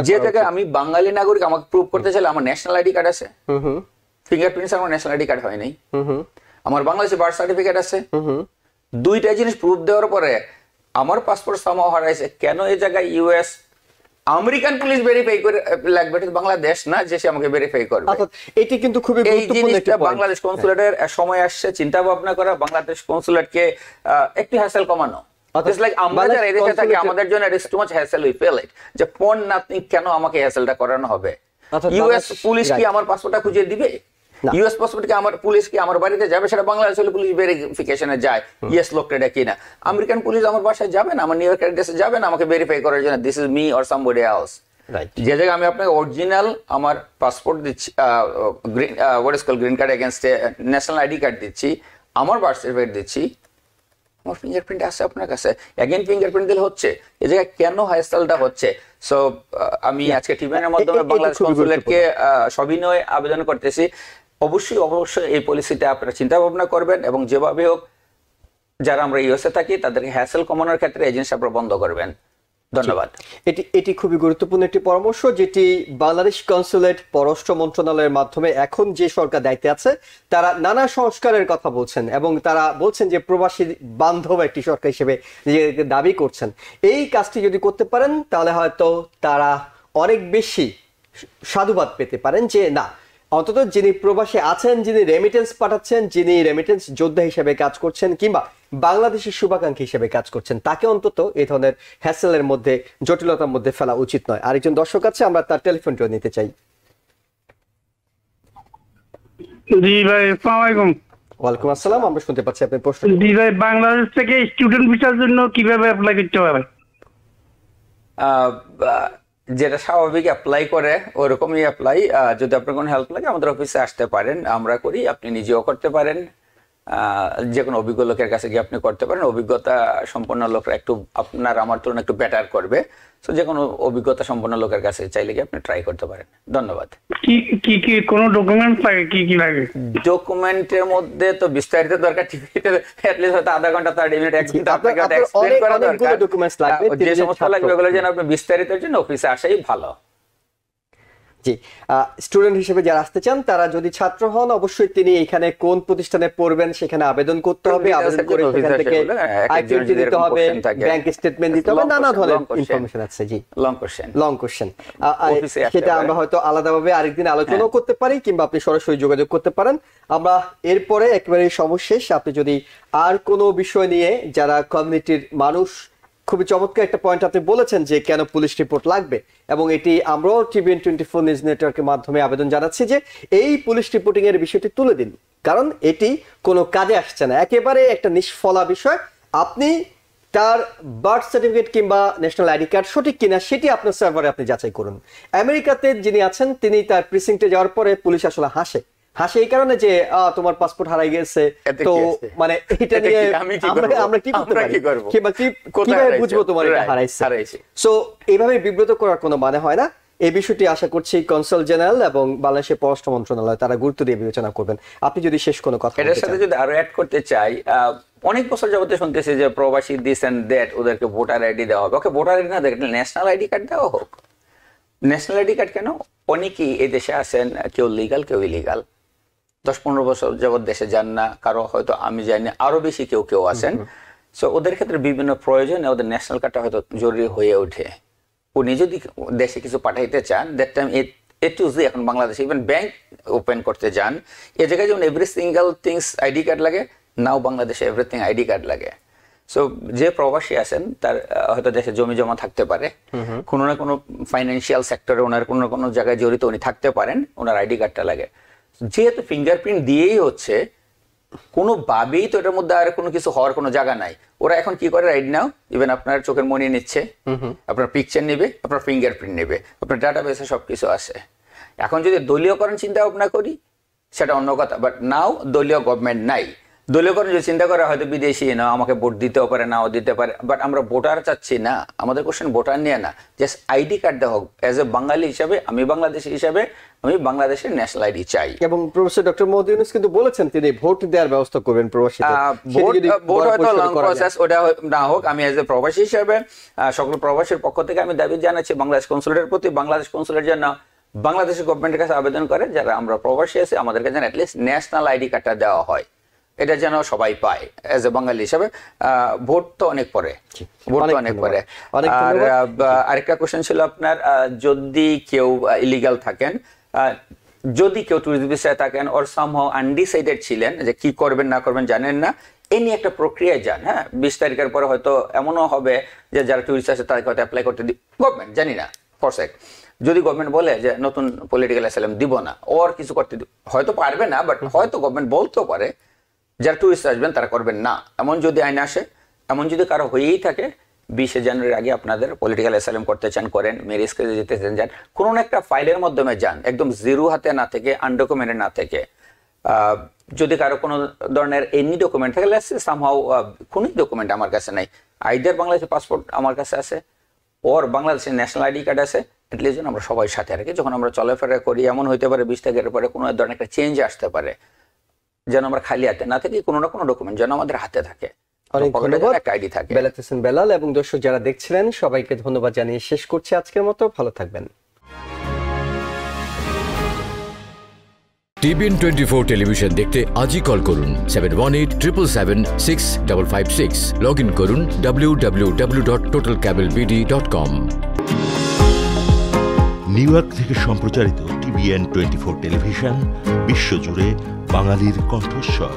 যে জায়গায় আমি বাঙালি নাগরিক, আমাকে প্রুভ করতে চাইলে আমার ন্যাশনাল আইডি কার্ড আছে, ফিঙ্গারপ্রিন্টস আমার ন্যাশনাল আইডি কার্ড হয় নাই, আমার বাংলাদেশে বার্থ সার্টিফিকেট আছে, 2টা জিনিস প্রুফ দেওয়ার পরে আমার পাসপোর্ট সামহাও হারাইছে, কেন এই জায়গায় ইউএস আমেরিকান পুলিশ ভেরিফাই করে লাগবে? বাংলাদেশ না যে সে আমাকে ভেরিফাই করবে। এটি কিন্তু খুবই গুরুত্বপূর্ণ একটা পয়েন্ট। বাংলাদেশ কনসুলেটের সময় আসছে চিন্তা ভাবনা করা, বাংলাদেশ কনসুলেটকে একটু হ্যাসেল কমানো। It's like আমরা যারা এদেশে থাকি আমাদের জন্য it is too much hassle, we feel it, যে ফোন নাথিং কেন আমাকে হ্যাসেলটা করানো হবে? ইউএস পুলিশ কি আমার পাসপোর্টটা খুঁজে দিবে? ইউএস পাসপোর্ট কি আমার পুলিশ কি আমার বাড়িতে যাবে? সেটা বাংলাদেশ হলে পুলিশ ভেরিফিকেশনে যায়, ইয়েস লোকটা এটা কিনা। আমেরিকান পুলিশ আমার বাসায় যাবে না, আমার নিউ ইয়র্কের অ্যাড্রেসে যাবে না আমাকে ভেরিফাই করার জন্য this is me or somebody else. Right. যে জায়গায় আমি আপনাকে অরিজিনাল আমার পাসপোর্ট দিচ্ছি, green what is call green card against national ID card দিচ্ছি, আমার বার্থ সার্টিফিকেট দিচ্ছি, আমার ফিঙ্গারপ্রিন্ট আছে আপনার কাছে, এগেন ফিঙ্গারপ্রিন্ট দিলে হচ্ছে। এই জায়গায় কেন হাইস্টালটা হচ্ছে? সো আমি আজকে টিভিএনের মাধ্যমে বাংলাদেশ কনসুলেটকে সবিনয় আবেদন করতেছি, অবশ্যই অবশ্যই এই পলিসিটা আপনারা চিন্তা ভাবনা করবেন, এবং যেভাবে হোক যারা আমরা ইউএসএ থাকি তাদেরকে হ্যাসেল কমানোর ক্ষেত্রে এই জিনিস আপনারা বন্ধ করবেন। ধন্যবাদ। এটি খুবই গুরুত্বপূর্ণ একটি পরামর্শ, যেটি বাংলাদেশ কনসুলেট পররাষ্ট্র মন্ত্রণালয়ের মাধ্যমে এখন যে সরকার দায়িত্বে আছে তারা নানা সংস্কারের কথা বলছেন, এবং তারা বলছেন যে প্রবাসী বান্ধব একটি সরকার হিসেবে নিজেদেরকে দাবি করছেন। এই কাজটি যদি করতে পারেন তাহলে হয়তো তারা অনেক বেশি সাধুবাদ পেতে পারেন, যে না, অন্তত যিনি প্রবাসী আছেন, যিনি রেমিটেন্স পাঠাচ্ছেন, যিনি রেমিটেন্স যোদ্ধা হিসেবে কাজ করছেন কিংবা বাংলাদেশের শুভাকাঙ্ক্ষী হিসেবে কাজ করছেন, তাকে অন্তত এই ধরনের হ্যাসেলের মধ্যে, জটিলতার মধ্যে ফেলা উচিত নয়। আরেকজন দর্শক আছে, আমরা তার টেলিফোনটিও নিতে চাই। জি ভাই, আসসালামু আলাইকুম। ওয়ালাইকুম আসসালাম, আমরা শুনতে পাচ্ছি আপনার প্রশ্ন। জি ভাই, বাংলাদেশ থেকে স্টুডেন্ট ভিসার জন্য কিভাবে অ্যাপ্লাই করতে হবে? যেটা স্বাভাবিক অ্যাপ্লাই করে ওরকমই অ্যাপ্লাই। যদি আপনার কোনো হেল্প লাগে আমাদের অফিসে আসতে পারেন, আমরা করি, আপনি নিজেও করতে পারেন, যে কোনো অভিজ্ঞ লোকের কাছে গিয়ে আপনি করতে পারেন। অভিজ্ঞতা সম্পন্ন লোকরা একটু আপনার আমার তুলনায় একটু বেটার করবে। সো যে কোনো অভিজ্ঞতা সম্পন্ন লোকের কাছে চাইলে গিয়ে আপনি ট্রাই করতে পারেন। ধন্যবাদ। কি কি কি কোন ডকুমেন্ট লাগে, কি কি লাগে? ডকুমেন্টের মধ্যে তো বিস্তারিত দরকার, টিভিতে অ্যাটলিস্ট হয়তো আধা ঘন্টা 30 মিনিট একদিন আপনাকে এক্সপ্লেইন করা দরকার। ডকুমেন্টস লাগবে, যে সমস্ত লাগবে ওগুলো যেন আপনি বিস্তারিতের জন্য অফিসে আসাই ভালো। জি, স্টুডেন্ট হিসেবে যারা আসতে চান তারা যদি ছাত্র হন, অবশ্যই তিনি এখানে কোন প্রতিষ্ঠানে পড়বেন সেখানে আবেদন করতে হবে। আবেদন করে সেখান থেকে আইডেন্টি দিতে হবে, ব্যাংক স্টেটমেন্ট দিতে হবে, নানা ধরনের ইনফরমেশন আছে। জি, লং কোশ্চেন, সেটা আমরা হয়তো আলাদাভাবে আরেকদিন আলোচনা করতে পারি, কিংবা আপনি সরাসরি যোগাযোগ করতে পারেন। আমরা এরপরে একেবারে সর্বশেষ, আপনি যদি আর কোনো বিষয় নিয়ে যারা কমিউনিটির মানুষ, খুবই চমৎকার একটা পয়েন্ট আপনি বলেছেন যে কেন পুলিশ রিপোর্ট লাগবে, এবং এটি আমরাও টিভিএন 24 নিউজ নেটওয়ার্কের মাধ্যমে আবেদন জানাচ্ছি যে এই পুলিশ রিপোর্টিং এর বিষয়টি তুলে দিন, কারণ এটি কোনো কাজে আসছে না, একেবারে একটা নিষ্ফলা বিষয়। আপনি তার বার্থ সার্টিফিকেট কিংবা ন্যাশনাল আইডি কার্ড সঠিক কিনা সেটি আপনার সার্ভারে আপনি যাচাই করুন। আমেরিকাতে যিনি আছেন তিনি তার প্রিসিংটে যাওয়ার পরে পুলিশ আসলে হাসে এই কারণে যে তোমার পাসপোর্ট হারাই গেছে, তো মানে এটা নিয়ে আমরা কি করতে পারি, কিংবা কিভাবে বুঝবো তোমার এটা হারাইছে। সো এইভাবে বিব্রত করার কোনো মানে হয় না। এই বিষয়টি আশা করছি কনসাল জেনারেল এবং বাংলাদেশের পররাষ্ট্র মন্ত্রণালয় তারা গুরুত্ব দিয়ে বিবেচনা করবেন। আপনি যদি শেষ কোনো কথা এটার সাথে যদি আরো অ্যাড করতে চাই, অনেক বছর যাবতে শুনতেছি যে প্রবাসী দিস এন্ড দ্যাট, ওদেরকে ভোটার আইডি দেওয়া হবে। ওকে, ভোটার আইডি না দেখে ন্যাশনাল আইডি কার্ড দেওয়া হোক। ন্যাশনাল আইডি কার্ড কেন? অনেকেই এই দেশে আছেন, কেউ লিগাল কেউ ইলিগাল, 10-15 বছর যাবত দেশে যান না, কারো হয়তো আমি জানি আরো বেশি কেউ আছেন। সো ওদের ক্ষেত্রে বিভিন্ন প্রয়োজনে ওদের ন্যাশনাল কার্ডটা হয়তো জরুরি হয়ে ওঠে। উনি যদি দেশে কিছু পাঠাইতে চান, দ্যাট টাইম এ টু জি এখন বাংলাদেশে ইভেন ব্যাংক ওপেন করতে যান, এ জায়গায় যেমন every single things ID card লাগে, নাও বাংলাদেশে এভরিথিং আইডি কার্ড লাগে। সো যে প্রবাসী আছেন তার হয়তো দেশে জমি জমা থাকতে পারে, কোনো না কোনো ফাইন্যান্সিয়াল সেক্টরে ওনার কোনো না কোনো জায়গায় জড়িত উনি থাকতে পারেন, ওনার আইডি কার্ডটা লাগে। যেহেতু ফিঙ্গারপ্রিন্ট দিয়েই হচ্ছে, কোনোভাবেই তো এটার মধ্যে আর কোনো কিছু হওয়ার কোনো জায়গা নাই। ওরা এখন কি করে, রাইট নাও ইভেন আপনার চোখের মনি নিচ্ছে, আপনার পিকচার নেবে, আপনার ফিঙ্গারপ্রিন্ট নেবে, আপনার ডাটাবেসে সবকিছু আছে। এখন যদি দলীয়করণ চিন্তা ভাবনা করি সেটা অন্য কথা, বাট নাও দলীয় গভর্নমেন্ট নাই। দলীয়করণ যদি চিন্তা করা হয়তো বিদেশি না আমাকে ভোট দিতেও পারে, নাও দিতে পারে, বাট আমরা ভোটার চাচ্ছি না। আমাদের কোশ্চেন ভোটার নিয়ে না, জাস্ট আইডি কার্ড দেওয়া হোক। এজ এ বাঙালি হিসাবে, আমি বাংলাদেশি হিসাবে, আমি বাংলাদেশের ন্যাশনাল আইডি চাই। এবং প্রফেসর ডক্টর মোহাম্মদ ইউনূস কিন্তু বলেছেন তিনি ভোট দেওয়ার ব্যবস্থা করবেন প্রবাসীদের। ভোট হয়তো লং প্রসেস, ওটা না হোক। আমি এজ এ প্রবাসী হিসাবে সকল প্রবাসীর পক্ষ থেকে আমি দাবি জানাচ্ছি বাংলাদেশ কনসুলেটের প্রতি, বাংলাদেশ কনসুলেট যেন বাংলাদেশের গভর্নমেন্টের কাছে আবেদন করে, যারা আমরা প্রবাসী আছি আমাদেরকে যেন অ্যাটলিস্ট ন্যাশনাল আইডি কার্ডটা দেওয়া হয়, এটা যেন সবাই পায় এজ এ বাঙালি হিসাবে। ভোট তো অনেক পরে, আর আরেকটা কোশ্চেন ছিল আপনার, যদি কেউ ইলিগাল থাকেন, যদি কেউ ট্যুরিস্ট ভিসায় থাকেন, ওর সামহাউ আনডিসাইডেড ছিলেন যে কি করবেন না করবেন জানেন না, এই নিয়ে একটা প্রক্রিয়ায় যান। হ্যাঁ, 20 তারিখের পরে হয়তো এমনও হবে যে যারা ট্যুরিস্ট আছে তাদেরকে হয়তো অ্যাপ্লাই করতে গভর্নমেন্ট, জানি না ফরসেক, যদি গভর্নমেন্ট বলে যে নতুন পলিটিক্যাল অ্যাসাইলাম দিব না, ওর কিছু করতে হয়তো পারবে না, বাট হয়তো গভর্নমেন্ট বলতেও পারে যারা টুরিস্ট আসবেন তারা করবেন না। এমন যদি আইন আসে, এমন যদি কারো হয়েই থাকে, 20 জানুয়ারির আগে আপনাদের পলিটিক্যাল অ্যাসাইলাম করতে চান করেন, ম্যারেজ কেসে যেতে চান যান, কোনো না একটা ফাইলের মাধ্যমে যান, একদম জিরো হাতে না থেকে, আনডকুমেন্টেড না থেকে। যদি কারো কোনো ধরনের এনি ডকুমেন্ট থাকে, সামহাউ কোনো ডকুমেন্ট আমার কাছে নাই, আইদার বাংলাদেশের পাসপোর্ট আমার কাছে আছে ওর বাংলাদেশের ন্যাশনাল আইডি কার্ড আছে, এটলিস্ট যেন আমরা সবাই সাথে রাখি। যখন আমরা চলাফেরা করি, এমন হইতে পারে 20 তারিখের পরে কোনো ধরনের একটা চেঞ্জ আসতে পারে, যেন আমরা খালি হাতে না থাকি, কোনো না কোনো ডকুমেন্ট যেন আমাদের হাতে থাকে। অনেক ধন্যবাদ একটা আইডি থাকে। বেলায়েত হোসেন বেলাল এবং দর্শক যারা দেখছিলেন সবাইকে ধন্যবাদ জানিয়ে শেষ করছি আজকের মতো। ভালো থাকবেন। TBN 24 টেলিভিশন দেখতে আজই কল করুন 7187776556। লগ ইন করুন www.totalcablebd.com। নিউ ইয়র্ক থেকে সম্প্রচারিত TBN 24 টেলিভিশন বিশ্বজুড়ে বাঙালির কণ্ঠস্বর।